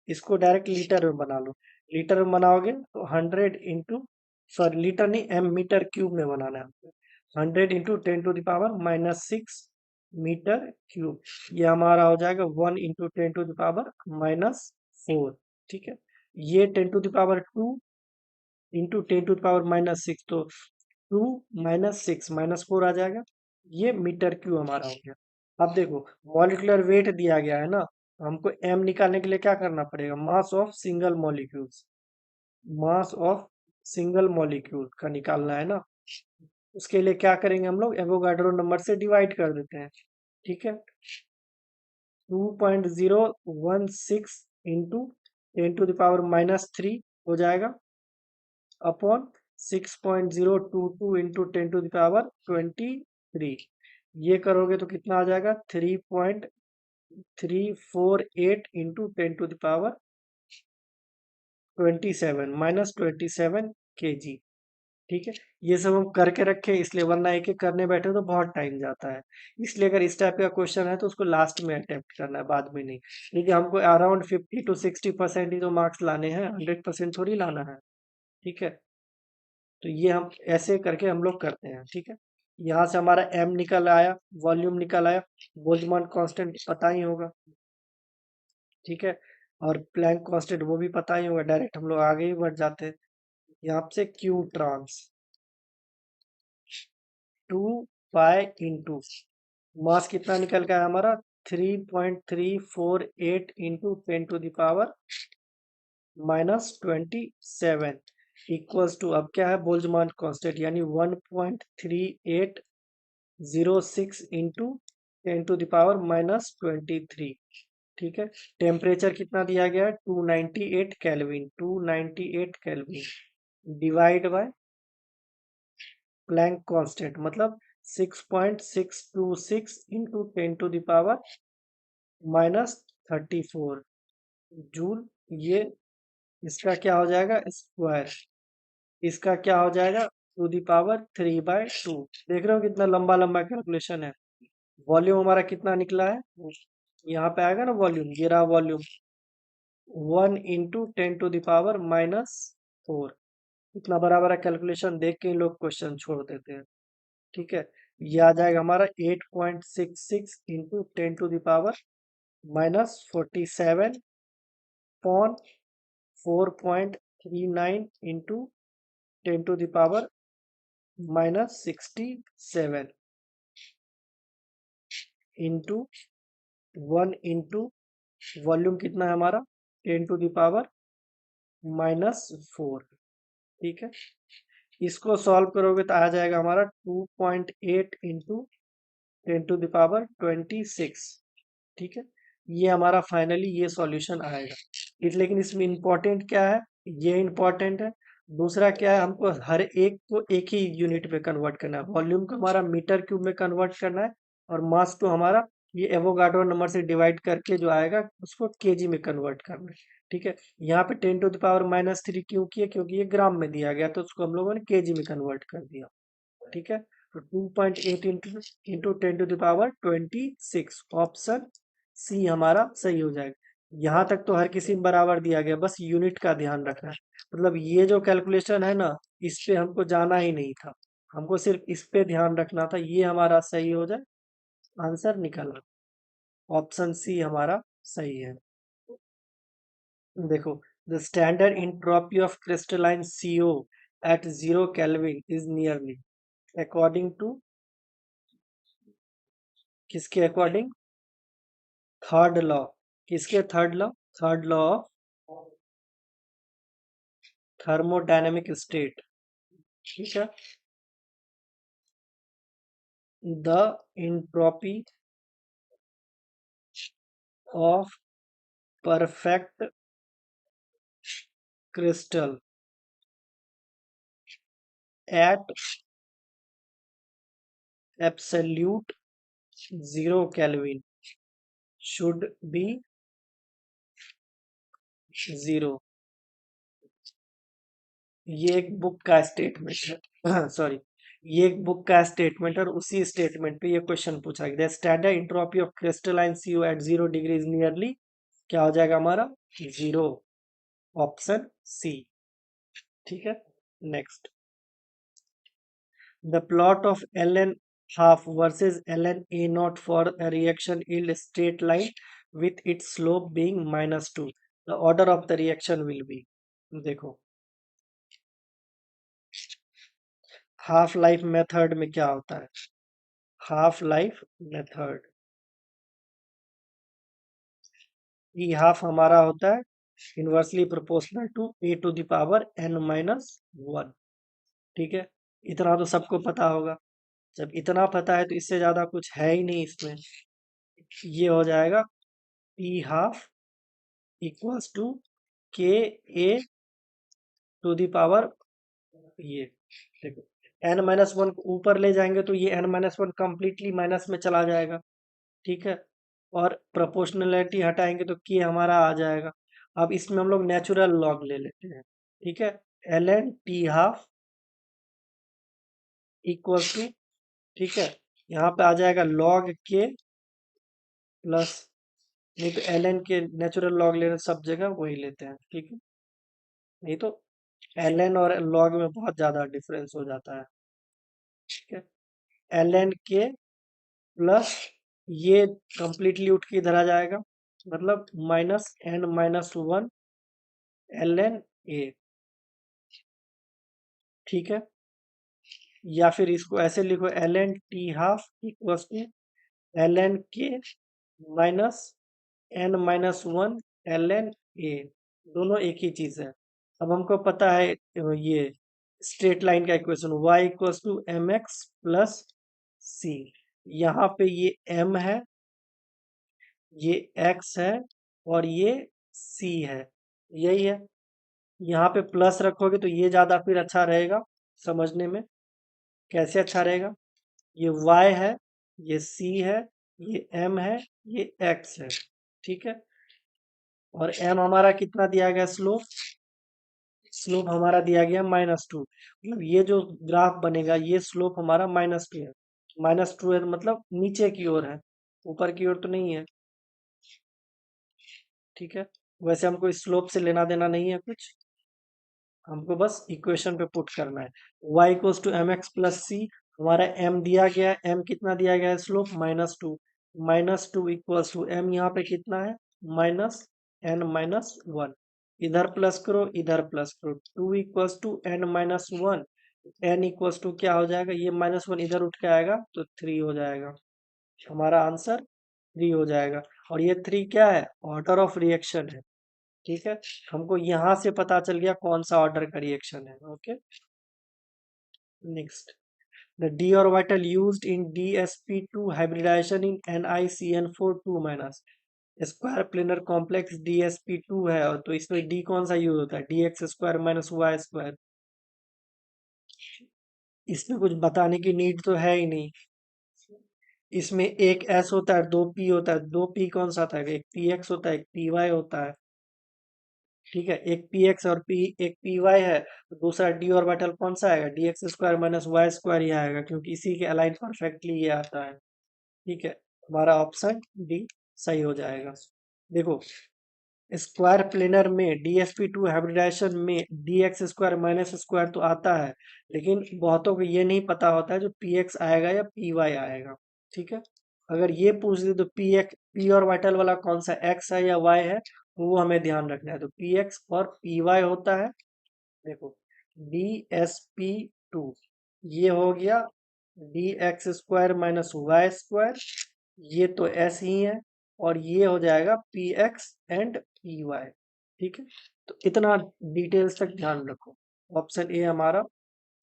इसको डायरेक्ट लीटर में बना लो। लीटर में बनाओगे तो 100 लीटर नहीं, एम मीटर क्यूब में बनाना है आपको। 100 × 10⁻⁻6 मीटर क्यूब, ये हमारा हो जाएगा 1 × 10⁻⁻4। ठीक है, ये 10⁻2 इंटू 10⁻⁻6, तो 2 - 6 - 4 आ जाएगा। ये मीटर क्यूब हमारा हो गया। अब देखो मॉलिक्यूलर वेट दिया गया है ना, तो हमको एम निकालने के लिए क्या करना पड़ेगा, mass of single molecules, mass of single molecule का निकालना है ना। उसके लिए क्या करेंगे हम लोग, एवोगाड्रो नंबर से डिवाइड कर देते हैं। ठीक है, 2.016 इंटू 10⁻³ हो जाएगा अपॉन 6.022 इंटू 10⁻23। ये करोगे तो कितना आ जाएगा, 3.348 इंटू 10⁻27 - 27 kg। ठीक है, ये सब हम करके रखे इसलिए, वरना एक एक करने बैठे तो बहुत टाइम जाता है। इसलिए अगर इस टाइप का क्वेश्चन है तो उसको लास्ट में अटेम्प्ट करना है, बाद में नहीं। देखिए हमको अराउंड 50 to 60% ही तो मार्क्स लाने हैं, 100% थोड़ी लाना है। ठीक है, तो ये हम ऐसे करके हम लोग करते हैं। ठीक है, यहाँ से हमारा एम निकल आया, वॉल्यूम निकल आया, बोल्ट्जमान कांस्टेंट पता ही होगा। ठीक है, और प्लैंक कांस्टेंट वो भी पता ही होगा, डायरेक्ट हम लोग आगे ही बढ़ जाते हैं। यहाँ से q trans 2 pi into mass कितना निकल गया हमारा, 3.348 इंटू 10⁻⁻27 इक्वल्स टू, अब क्या है, बोल्ट्जमान कांस्टेंट यानी 1.3806 इंटू 10⁻⁻23। ठीक है, टेम्परेचर कितना दिया गया है, 298 kelvin, 298 kelvin divide by Planck constant मतलब 6.626 इंटू 10⁻⁻34 जूल। ये इसका क्या हो जाएगा, स्क्वायर, इसका क्या हो जाएगा, टू दी पावर 3/2। देख रहे हो कितना लंबा लंबा कैलकुलेशन है। वॉल्यूम हमारा कितना निकला है, यहाँ पे आएगा ना वॉल्यूम, ये रहा वॉल्यूम, 1 × 10⁻⁻4। इतना बड़ा बड़ा कैलकुलेशन देख के लोग क्वेश्चन छोड़ देते हैं। ठीक है, ये आ जाएगा हमारा 8.66 into 10⁻⁻47 upon 4.39 into 10⁻⁻67 into 1 into volume कितना है हमारा, 10⁻⁻4। ठीक है, इसको सॉल्व करोगे तो आ जाएगा हमारा 2.8 इंटू 10⁻26। ठीक है, ये हमारा फाइनली ये सॉल्यूशन आएगा। लेकिन इसमें इंपॉर्टेंट क्या है, ये इंपॉर्टेंट है। दूसरा क्या है, हमको हर एक को एक ही यूनिट में कन्वर्ट करना है। वॉल्यूम को हमारा मीटर क्यूब में कन्वर्ट करना है, और मास को हमारा ये एवोगाड्रो नंबर से डिवाइड करके जो आएगा उसको केजी में कन्वर्ट करना है। ठीक है, यहाँ पे 10⁻³ क्यों किया, क्योंकि ये ग्राम में दिया गया तो उसको हम लोगों ने केजी में कन्वर्ट कर दिया। ठीक है, तो 2.8 इंटू 10⁻26, ऑप्शन सी हमारा सही हो जाएगा। यहाँ तक तो हर किसी में बराबर दिया गया, बस यूनिट का ध्यान रखना है। मतलब ये जो कैलकुलेशन है ना, इस पे हमको जाना ही नहीं था, हमको सिर्फ इस पे ध्यान रखना था, ये हमारा सही हो जाए, आंसर निकला। ऑप्शन सी हमारा सही है। देखो, the standard entropy of crystalline CO at 0 kelvin is nearly, according to, किसके अकॉर्डिंग? Third law. किसके third law? Third law of thermodynamic state. ठीक है। The entropy of perfect crystal at absolute zero kelvin should be zero. ये एक book का statement है sorry, ये एक बुक का स्टेटमेंट है और उसी स्टेटमेंट पे ये क्वेश्चन पूछा गया। Standard entropy of crystalline CO at 0 degree is nearly, क्या हो जाएगा हमारा? जीरो। Option C. ठीक है। Next, the plot of l n half versus ln a naught for a reaction yield straight line with its slope being -2, the order of the reaction will be। देखो, half life method में क्या होता है? Half life method, ई half हमारा होता है inversely proportional to a to the power n minus one. ठीक है। इतना तो सबको पता होगा। जब इतना पता है तो इससे ज्यादा कुछ है ही नहीं इसमें। ये हो जाएगा P half equals to k a to the power, ये देखो, n माइनस वन को ऊपर ले जाएंगे तो ये n minus one completely minus में चला जाएगा। ठीक है। और प्रोपोर्शनलिटी हटाएंगे तो के हमारा आ जाएगा। अब इसमें हम लोग नेचुरल लॉग ले लेते हैं। ठीक है। L n t half equal to, ठीक है, यहाँ पे आ जाएगा लॉग के प्लस, नहीं तो एल एन के नेचुरल लॉग लेने सब जगह वही लेते हैं। ठीक है। नहीं तो एल एन और लॉग में बहुत ज्यादा डिफरेंस हो जाता है। ठीक है। एल एन के प्लस, ये कंप्लीटली उठ के इधर आ जाएगा, मतलब -n-1 एल एन ए। ठीक है। या फिर इसको ऐसे लिखो, l n t half equals to l n k minus n-1 l n a. दोनों एक ही चीज है। अब हमको पता है ये स्ट्रेट लाइन का equation y equals to m x plus c. यहाँ पे ये m है, ये x है और ये c है, यही है। यहाँ पे प्लस रखोगे तो ये ज्यादा फिर अच्छा रहेगा समझने में। कैसे अच्छा रहेगा? ये y है, ये c है, ये m है, ये x है। ठीक है। और m हमारा कितना दिया गया? स्लोप, स्लोप हमारा दिया गया -2, मतलब ये जो ग्राफ बनेगा ये स्लोप हमारा -2 है। -2 है मतलब नीचे की ओर है, ऊपर की ओर तो नहीं है। ठीक है। वैसे हमको इस स्लोप से लेना देना नहीं है कुछ, हमको बस इक्वेशन पे पुट करना है। y equals to m x plus c, हमारा m दिया गया है, m कितना दिया गया है? स्लोप -2, -2 इक्वल्स टू m यहाँ पे कितना है? -n-1। इधर प्लस करो, इधर प्लस करो, 2 equals to n-1, n equals to क्या हो जाएगा? ये -1 इधर उठ के आएगा तो 3 हो जाएगा। हमारा आंसर 3 हो जाएगा। और ये 3 क्या है? ऑर्डर ऑफ रिएक्शन है। ठीक है। हमको यहां से पता चल गया कौन सा ऑर्डर का रिएक्शन है। Okay. Next, the d orbital used in dsp2 hybridization in NiCN4 2 minus square planar complex dsp2 है, और तो इसमें d कौन सा यूज होता है? dx² minus y square. इसमें कुछ बताने की नीड तो है ही नहीं। इसमें एक s होता है, दो p होता है, दो p कौन सा था? एक px होता है, एक py होता है। ठीक है। एक पी एक्स और पी एक पी वाई है, तो दूसरा डी ऑर्बिटल कौन सा आएगा? dx² माइनस वाई स्क्वायर ही आएगा, क्योंकि इसी के अलाइन परफेक्टली ये आता है। ठीक है। हमारा ऑप्शन डी सही हो जाएगा। देखो, स्क्वायर प्लेनर में DsP2 हाइब्रिडाइजेशन में dx² माइनस स्क्वायर तो आता है, लेकिन बहुतों को ये नहीं पता होता है जो px आएगा या py आएगा। ठीक है। अगर ये पूछ दे तो पी ऑर्बिटल वाला कौन सा x है या y है, वो हमें ध्यान रखना है। तो px और py होता है। देखो, DsP2 ये हो गया d x square minus y square, ये तो ऐसे ही है, और ये हो जाएगा p x and p y. ठीक है, तो इतना डिटेल्स तक ध्यान रखो, ऑप्शन ए हमारा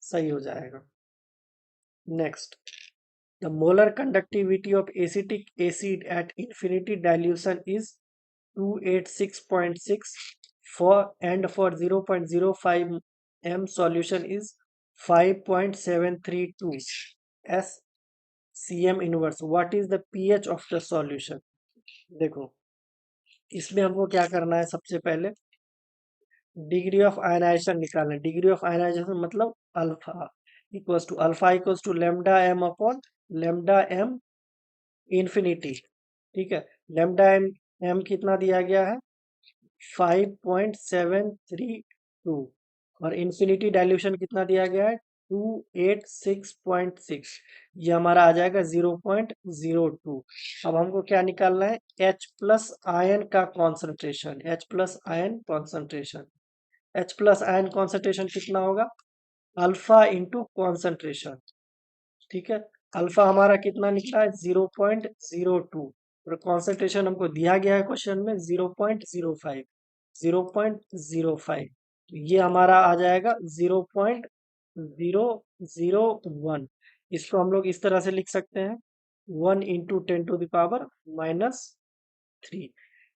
सही हो जाएगा। Next, the molar conductivity of acetic acid at infinity dilution is 286.6 for and for 0.05 m solution is 5.732 s cm inverse. What is the pH of the solution? देखो, इसमें हमको क्या करना है, सबसे पहले डिग्री ऑफ आयनाइजेशन निकालना है। डिग्री ऑफ आयनाइजेशन मतलब alpha equals to lambda M upon lambda M infinity. ठीक है, लेमडा एम एम कितना दिया गया है, 5.732, और इन्फिनिटी डाइल्यूशन कितना दिया गया है, 286.6, ये हमारा आ जाएगा 0.02। अब हमको क्या निकालना है, H प्लस आयन का concentration, H plus ion concentration. H plus ion concentration कितना होगा, अल्फा इंटू कॉन्सेंट्रेशन। ठीक है, अल्फा हमारा कितना निकला है, 0.02, और कॉन्सेंट्रेशन हमको दिया गया है क्वेश्चन में 0.05, 0.05, तो ये हमारा आ जाएगा 0.001। इसको हम लोग इस तरह से लिख सकते हैं, 1 × 10⁻³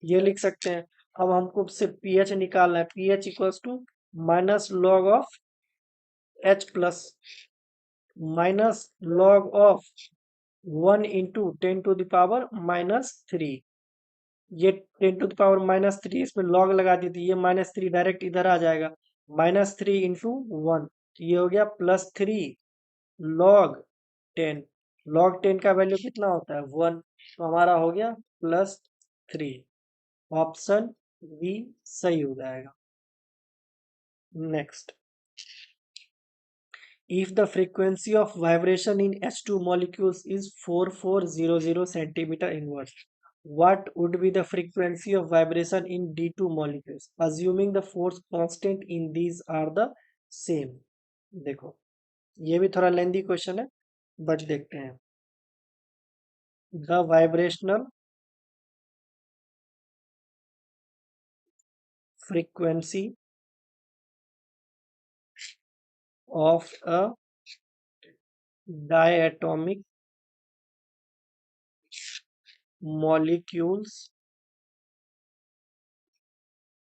ये लिख सकते हैं। अब हमको सिर्फ पीएच निकालना है, pH equals to minus log of H plus minus log of 1 × 10⁻³ ये 10⁻³ इसमें लॉग लगा दी थी, ये -3 डायरेक्ट इधर आ जाएगा, -3 × 1, तो ये हो गया +3 log 10। log 10 का वैल्यू कितना होता है, 1, तो हमारा हो गया +3। ऑप्शन बी सही हो जाएगा। Next, if the frequency of vibration in H2 molecules is 4400 centimeter inverse, what would be the frequency of vibration in D2 molecules, assuming the force constant in these are the same? देखो, ये भी थोड़ा lengthy question है, but देखते हैं। The vibrational frequency of a diatomic molecules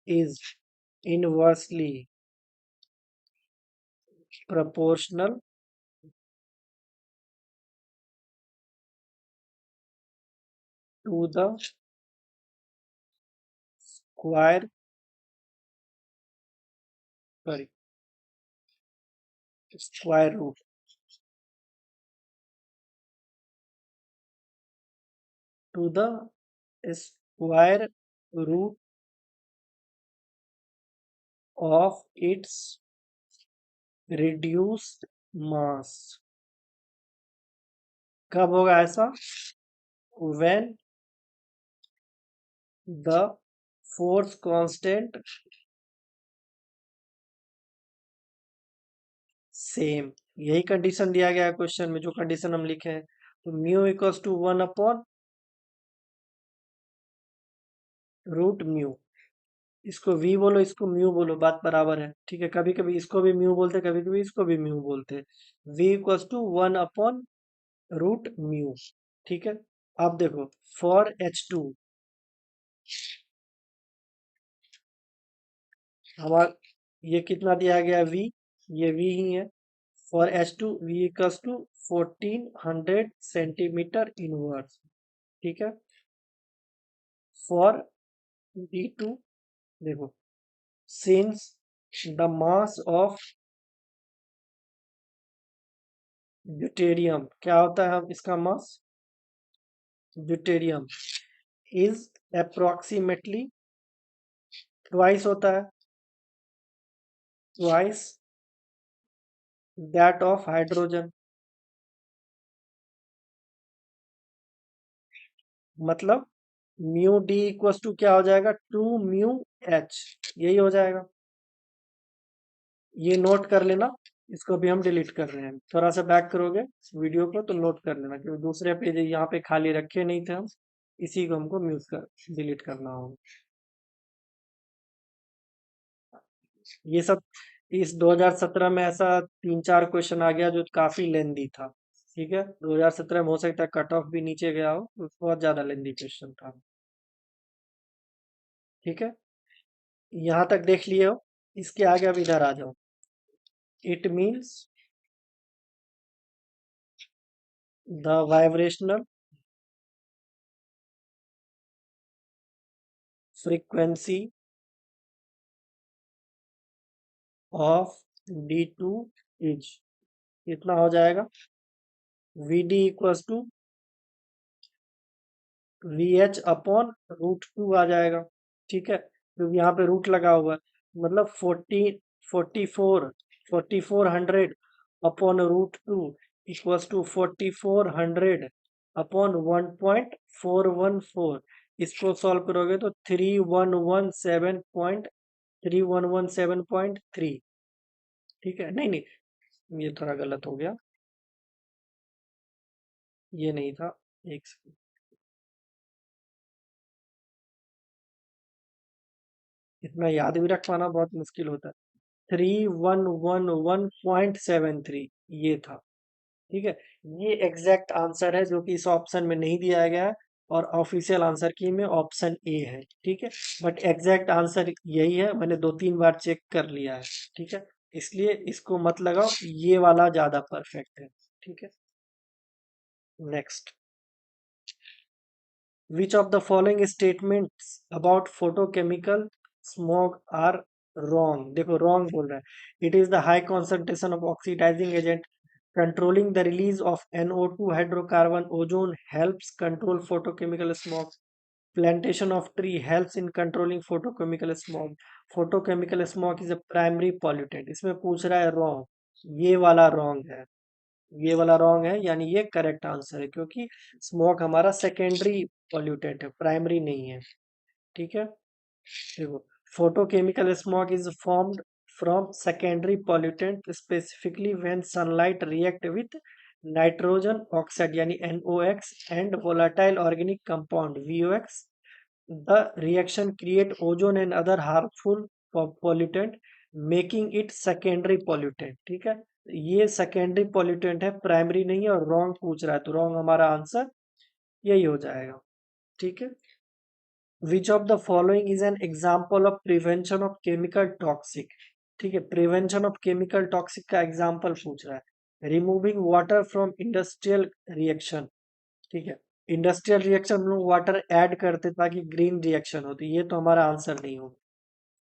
is inversely proportional to the square sorry square root to the square root of its reduced mass। कब होगा ऐसा, when the force constant same, यही condition दिया गया है question में, जो condition हम लिखे हैं। तो म्यू इक्वल्स टू 1/√μ, इसको v बोलो इसको म्यू बोलो, बात बराबर है। ठीक है, कभी कभी इसको भी म्यू बोलते, कभी कभी इसको भी म्यू बोलते। v equals to 1/√μ। ठीक है, अब देखो फॉर H2 हमारा ये कितना दिया गया v, ये v ही है। For H2 v equals to 1400 centimetre inverse. ठीक है, फॉर D2 देखो, since the mass of deuterium, क्या होता है इसका mass, deuterium is approximately twice होता है, ट्वाइस दैट ऑफ हाइड्रोजन। मतलब म्यू डी इक्वल्स टू क्या हो जाएगा, 2μh, यही हो जाएगा, ये नोट कर लेना। इसको भी हम डिलीट कर रहे हैं। थोड़ा सा बैक करोगे वीडियो को तो नोट कर लेना, क्योंकि दूसरे पेज यहाँ पे खाली रखे नहीं थे हम, इसी को हमको म्यूट कर डिलीट करना होगा। ये सब इस 2017 में ऐसा 3-4 क्वेश्चन आ गया जो काफी लेंदी था। ठीक है, 2017 में हो सकता है कट ऑफ भी नीचे गया हो, तो बहुत ज्यादा लेंदी क्वेश्चन था। ठीक है, यहाँ तक देख लिए हो। इसके आगे अब इधर आ जाओ। It means the vibrational frequency of D2 is, इतना हो जाएगा VD equals to VH upon √2 आ जाएगा। ठीक है, क्योंकि यहाँ पे रूट लगा हुआ है, मतलब 4400 अपॉन √2 इक्वल्स टू 4400 अपॉन 1.414। इसको सॉल्व करोगे तो 3117.3। ठीक है, नहीं नहीं, ये थोड़ा गलत हो गया, ये नहीं था। एक सेकंड, इतना याद भी रख पाना बहुत मुश्किल होता है। 3111.73 ये था। ठीक है, ये एग्जैक्ट आंसर है जो कि इस ऑप्शन में नहीं दिया गया है, और ऑफिशियल आंसर की में ऑप्शन ए है। ठीक है, बट एग्जैक्ट आंसर यही है, मैंने 2-3 बार चेक कर लिया है। ठीक है, इसलिए इसको मत लगाओ, ये वाला ज्यादा परफेक्ट है। ठीक है, next. Which of the following statements about photochemical smog are wrong? देखो wrong बोल रहा है। It is the high concentration of oxidizing agent controlling the release of NO2 hydrocarbon ozone helps control photochemical smog. Plantation of tree helps in controlling photochemical smog. Photochemical smog is a primary pollutant. इसमें पूछ रहा है wrong, ये वाला wrong है, ये वाला wrong है, यानी ये करेक्ट आंसर है, क्योंकि स्मोक हमारा सेकेंडरी पॉल्यूटेंट है, प्राइमरी नहीं है। ठीक है, देखो, photochemical smoke is formed from secondary pollutant specifically when sunlight react with nitrogen oxide यानी NOx and volatile organic compound VOX। The reaction create ozone and other harmful pollutant making it secondary pollutant. ठीक है, ये secondary pollutant है, primary नहीं है, और wrong पूछ रहा है, तो रॉन्ग हमारा आंसर यही हो जाएगा। ठीक है, विच of the following is an example of prevention of chemical toxic. ठीक है, प्रिवेंशन ऑफ केमिकल टॉक्सिक का एग्जाम्पल पूछ रहा है। Removing water from industrial reaction. ठीक है, इंडस्ट्रियल रिएक्शन हम लोग वाटर ऐड करते ताकि ग्रीन रिएक्शन होती, ये तो हमारा आंसर नहीं होगा।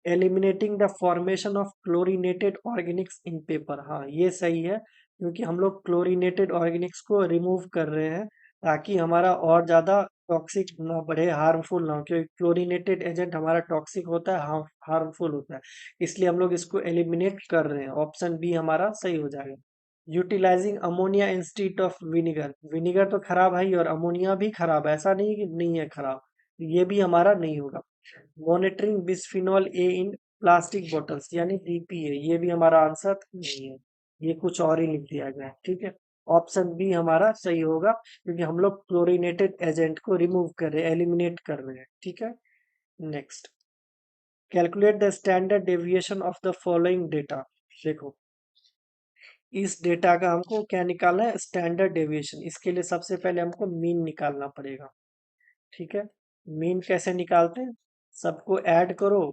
Eliminating the formation of chlorinated Organics in paper, हाँ ये सही है, क्योंकि हम लोग क्लोरीनेटेड ऑर्गेनिक्स को रिमूव कर रहे हैं ताकि हमारा और ज़्यादा टॉक्सिक ना बढ़े, हार्मफुल ना हो, क्योंकि क्लोरीनेटेड एजेंट हमारा टॉक्सिक होता है, हार्मफुल होता है, इसलिए हम लोग इसको एलिमिनेट कर रहे हैं। ऑप्शन बी हमारा सही हो जाएगा। Utilising ammonia instead of vinegar, vinegar तो खराब है ही, और अमोनिया भी खराब है, ऐसा नहीं कि नहीं है खराब, ये भी हमारा नहीं होगा। Monitoring bisphenol A in plastic bottles यानी BPA, ये भी हमारा आंसर नहीं है, ये कुछ और ही लिख दिया गया है। ठीक है, ऑप्शन बी हमारा सही होगा, क्योंकि हम लोग क्लोरीनेटेड एजेंट को रिमूव कर रहे हैं, एलिमिनेट कर रहे हैं। ठीक है, next. Calculate the standard deviation of the following data. देखो, इस डेटा का हमको क्या निकालना है, स्टैंडर्ड डेविएशन। इसके लिए सबसे पहले हमको मीन निकालना पड़ेगा। ठीक है, मीन कैसे निकालते हैं, सबको ऐड करो,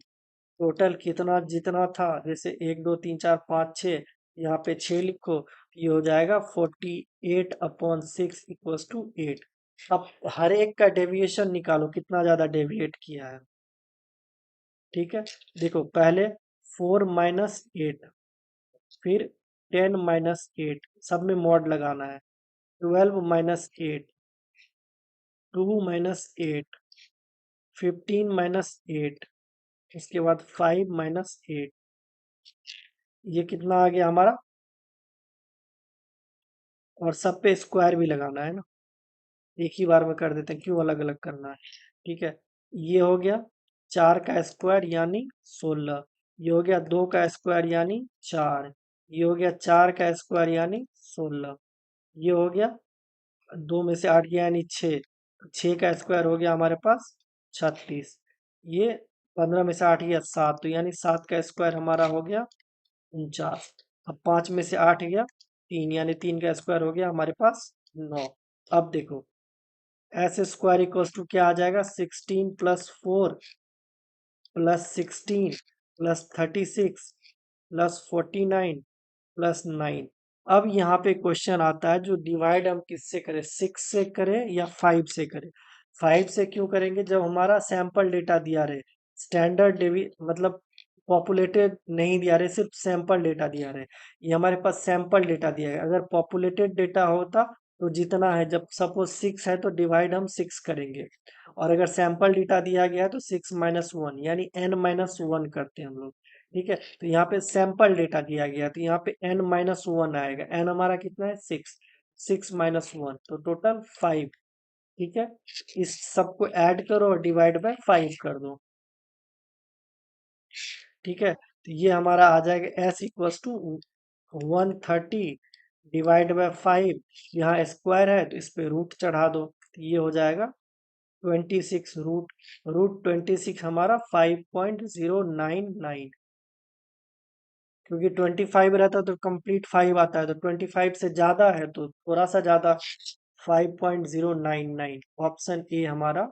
टोटल कितना जितना था, जैसे 1 2 3 4 5 6, यहाँ पे 6 लिखो, ये हो जाएगा 48/6 = 8। अब हर एक का डेविएशन निकालो, कितना ज्यादा डेविएट किया है। ठीक है, देखो पहले 4 - 8, फिर 10 - 8, सब में मॉड लगाना है। 12 - 8, 2 - 8, 15 - 8, उसके बाद 5 - 8, ये कितना आ गया हमारा, और सब पे स्क्वायर भी लगाना है ना, एक ही बार में कर देते हैं, क्यों अलग अलग करना है। ठीक है, ये हो गया 4 का स्क्वायर यानी 16, ये हो गया 2 का स्क्वायर यानी 4, ये हो गया 4 का स्क्वायर यानी 16। ये हो गया 2 में से 8 गया यानी 6। 6 का स्क्वायर हो गया हमारे पास 36। ये 15 में से 8 गया 7, तो यानी 7 का स्क्वायर हमारा हो गया 49। अब 5 में से 8 गया 3, यानी 3 का स्क्वायर हो गया हमारे पास 9। अब देखो एस स्क्वायर इक्वल्स टू क्या आ जाएगा, 16 + 4 +16 +36 +49 +9। अब यहाँ पे क्वेश्चन आता है जो डिवाइड हम किससे करें, 6 से करें या 5 से करें। 5 से क्यों करेंगे, जब हमारा सैंपल डेटा दिया रहे, स्टैंडर्ड डेवी मतलब पॉपुलेटेड नहीं दिया रहे, सिर्फ सैंपल डेटा दिया रहे। ये हमारे पास सैंपल डेटा दिया है, अगर पॉपुलेटेड डेटा होता तो जितना है, जब सपोज 6 है तो डिवाइड हम 6 करेंगे, और अगर सैंपल डेटा दिया गया है तो 6 - 1 यानी n-1 करते हैं हम लोग। ठीक है, तो यहाँ पे सैंपल डेटा दिया गया है, तो यहाँ पे n-1 आएगा। n हमारा कितना है 6, 6 - 1 तो टोटल 5। ठीक है, इस सबको ऐड करो और डिवाइड बाय 5 कर दो। ठीक है, तो ये हमारा आ जाएगा s equals to 130 divide by 5। यहाँ स्क्वायर है तो इस पे रूट चढ़ा दो, तो ये हो जाएगा 26 रूट। रूट 26 हमारा 5.099, क्योंकि 25 रहता तो कंप्लीट 5 आता है, तो 25 से ज्यादा है तो थोड़ा सा ज्यादा 5.099। ऑप्शन ए हमारा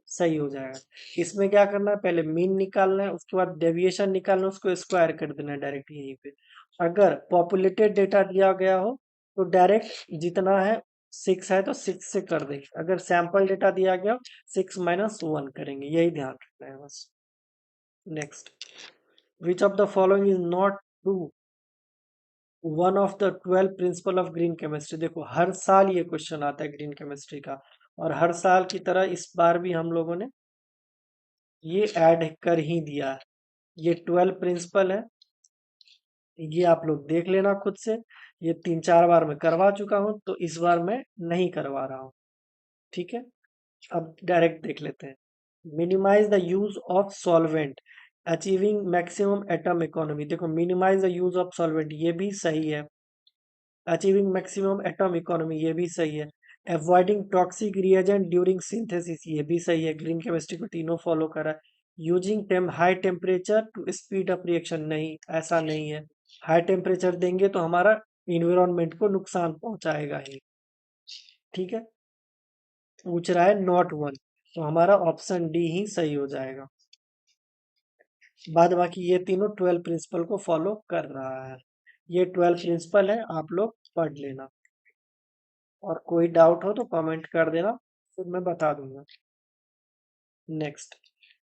सही हो जाएगा। इसमें क्या करना है, पहले मीन निकालना है, उसके बाद डेविएशन निकालना है, उसको स्क्वायर कर देना है डायरेक्ट यहीं पे। अगर पॉपुलेटेड डेटा दिया गया हो तो डायरेक्ट जितना है 6 है तो 6 से कर देंगे, अगर सैंपल डेटा दिया गया 6 - 1 करेंगे, यही ध्यान रखना है बस। Next, which of the following is not true, one of the 12 principle of green chemistry. देखो हर साल ये क्वेश्चन आता है ग्रीन केमिस्ट्री का, और हर साल की तरह इस बार भी हम लोगों ने ये ऐड कर ही दिया है। ये 12 प्रिंसिपल है, ये आप लोग देख लेना खुद से। ये 3-4 बार मैं करवा चुका हूं, तो इस बार मैं नहीं करवा रहा हूं। ठीक है, अब डायरेक्ट देख लेते हैं। Minimise the use of solvent achieving maximum atom economy. देखो minimise the use of solvent ये भी सही है, अचीविंग मैक्सिमम एटम इकोनॉमी ये भी सही है, avoiding toxic reagent during synthesis ये भी सही है, ग्रीन केमिस्ट्री को तीनों फॉलो करा है। Using high temperature to speed up reaction, नहीं ऐसा नहीं है। हाई टेम्परेचर देंगे तो हमारा इन्वायरमेंट को नुकसान पहुंचाएगा ही। ठीक है, पूछ रहा है नॉट वन, तो हमारा ऑप्शन डी ही सही हो जाएगा। बाद बाकी ये तीनों 12 प्रिंसिपल को फॉलो कर रहा है। ये 12 प्रिंसिपल है, आप लोग पढ़ लेना, और कोई डाउट हो तो कमेंट कर देना, फिर मैं बता दूंगा। Next,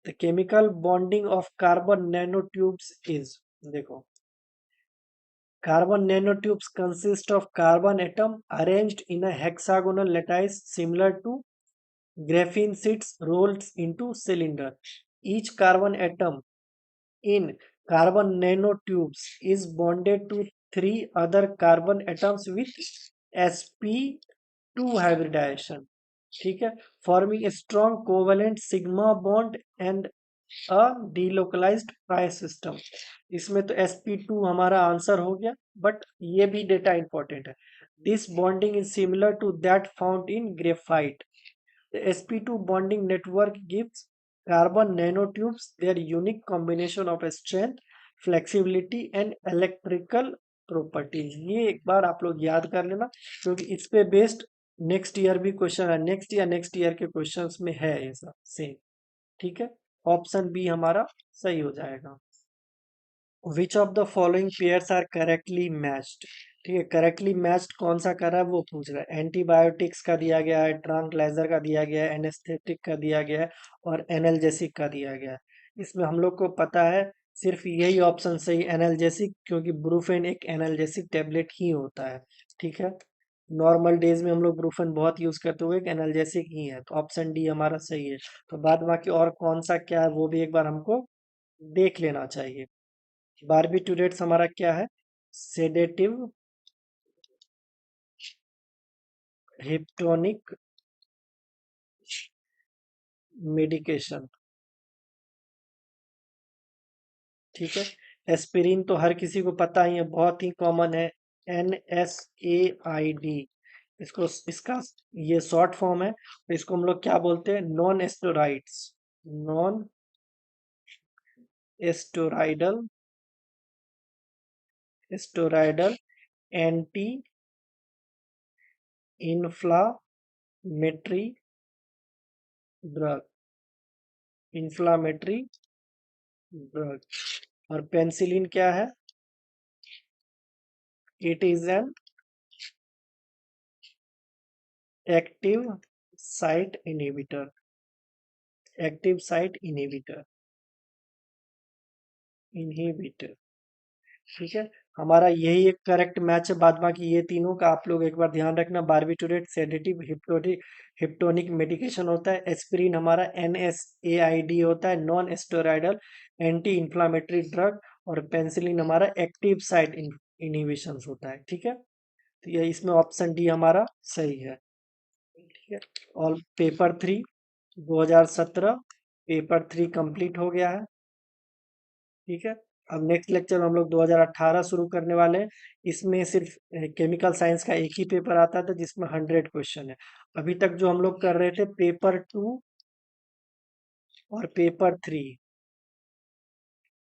the chemical bonding of carbon nanotubes is. देखो carbon nanotubes consist of carbon atom arranged in a hexagonal lattice similar to graphene sheets rolled into cylinder. Each carbon atom in carbon nanotubes is bonded to 3 other carbon atoms with sp2 hybridization. ठीक है, forming a strong covalent sigma bond and a delocalised pi system. इसमें तो sp2 हमारा answer हो गया, but ये भी data important है। This bonding is similar to that found in graphite. The sp2 bonding network gives carbon nanotubes their unique combination of strength, flexibility and electrical properties। ये एक बार आप लोग याद कर लेना, क्योंकि इस पे बेस्ड नेक्स्ट ईयर भी क्वेश्चन है, नेक्स्ट ईयर के क्वेश्चंस में है ऐसा सेम। ठीक है, ऑप्शन बी हमारा सही हो जाएगा। Which of the following pairs are correctly matched. ठीक है, करेक्टली मैच्ड कौन सा कर रहा है वो पूछ रहा है। एंटीबायोटिक्स का दिया गया है, ट्रांक्लाइजर का दिया गया है, एनेस्थेटिक का दिया गया है, और एनाल्जेसिक का दिया गया है। इसमें हम लोग को पता है सिर्फ यही ऑप्शन सही, एनाल्जेसिक, क्योंकि ब्रूफेन एक एनाल्जेसिक टेबलेट ही होता है। ठीक है, नॉर्मल डेज में हम लोग ब्रूफेन बहुत यूज करते हुए एक एनाल्जेसिक ही है, तो ऑप्शन डी हमारा सही है। तो बाद बाकी और कौन सा क्या है वो भी एक बार हमको देख लेना चाहिए। बारबिटूरेट्स हमारा क्या है, सेडेटिव, हिप्टोनिक मेडिकेशन। ठीक है, एस्पिरिन तो हर किसी को पता ही है, बहुत ही कॉमन है। NSAID, इसको इसका ये शॉर्ट फॉर्म है। इसको हम लोग क्या बोलते हैं? Non steroids, non steroidal, steroidal anti inflammatory drug, inflammatory drug. और पेनिसिलिन क्या है? It is an active site inhibitor, active site inhibitor, inhibitor. ठीक है, हमारा यही एक करेक्ट मैच है। बाद बाकी ये तीनों का आप लोग एक बार ध्यान रखना। बारबिटूरेट सेडेटिव हिप्टोनिक मेडिकेशन होता है। एस्पिरिन हमारा NSAID होता है, non steroidal anti inflammatory drug. और पेनिसिलिन हमारा एक्टिव साइट इनहिबिशन होता है। ठीक है, तो ये इसमें ऑप्शन डी हमारा सही है। ठीक है, और पेपर 3 2017 पेपर 3 कंप्लीट हो गया है। ठीक है, अब नेक्स्ट लेक्चर में हम लोग 2018 शुरू करने वाले हैं। इसमें सिर्फ केमिकल साइंस का एक ही पेपर आता था जिसमें 100 क्वेश्चन है। अभी तक जो हम लोग कर रहे थे पेपर 2 और पेपर 3।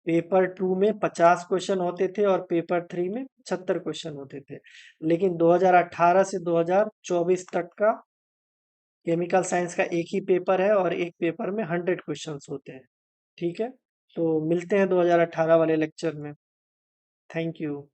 पेपर 2 में 50 क्वेश्चन होते थे और पेपर 3 में 75 क्वेश्चन होते थे। लेकिन 2018 से 2024 तक का केमिकल साइंस का एक ही पेपर है और एक पेपर में 100 क्वेश्चंस होते हैं। ठीक है, तो मिलते हैं 2018 वाले लेक्चर में। Thank you.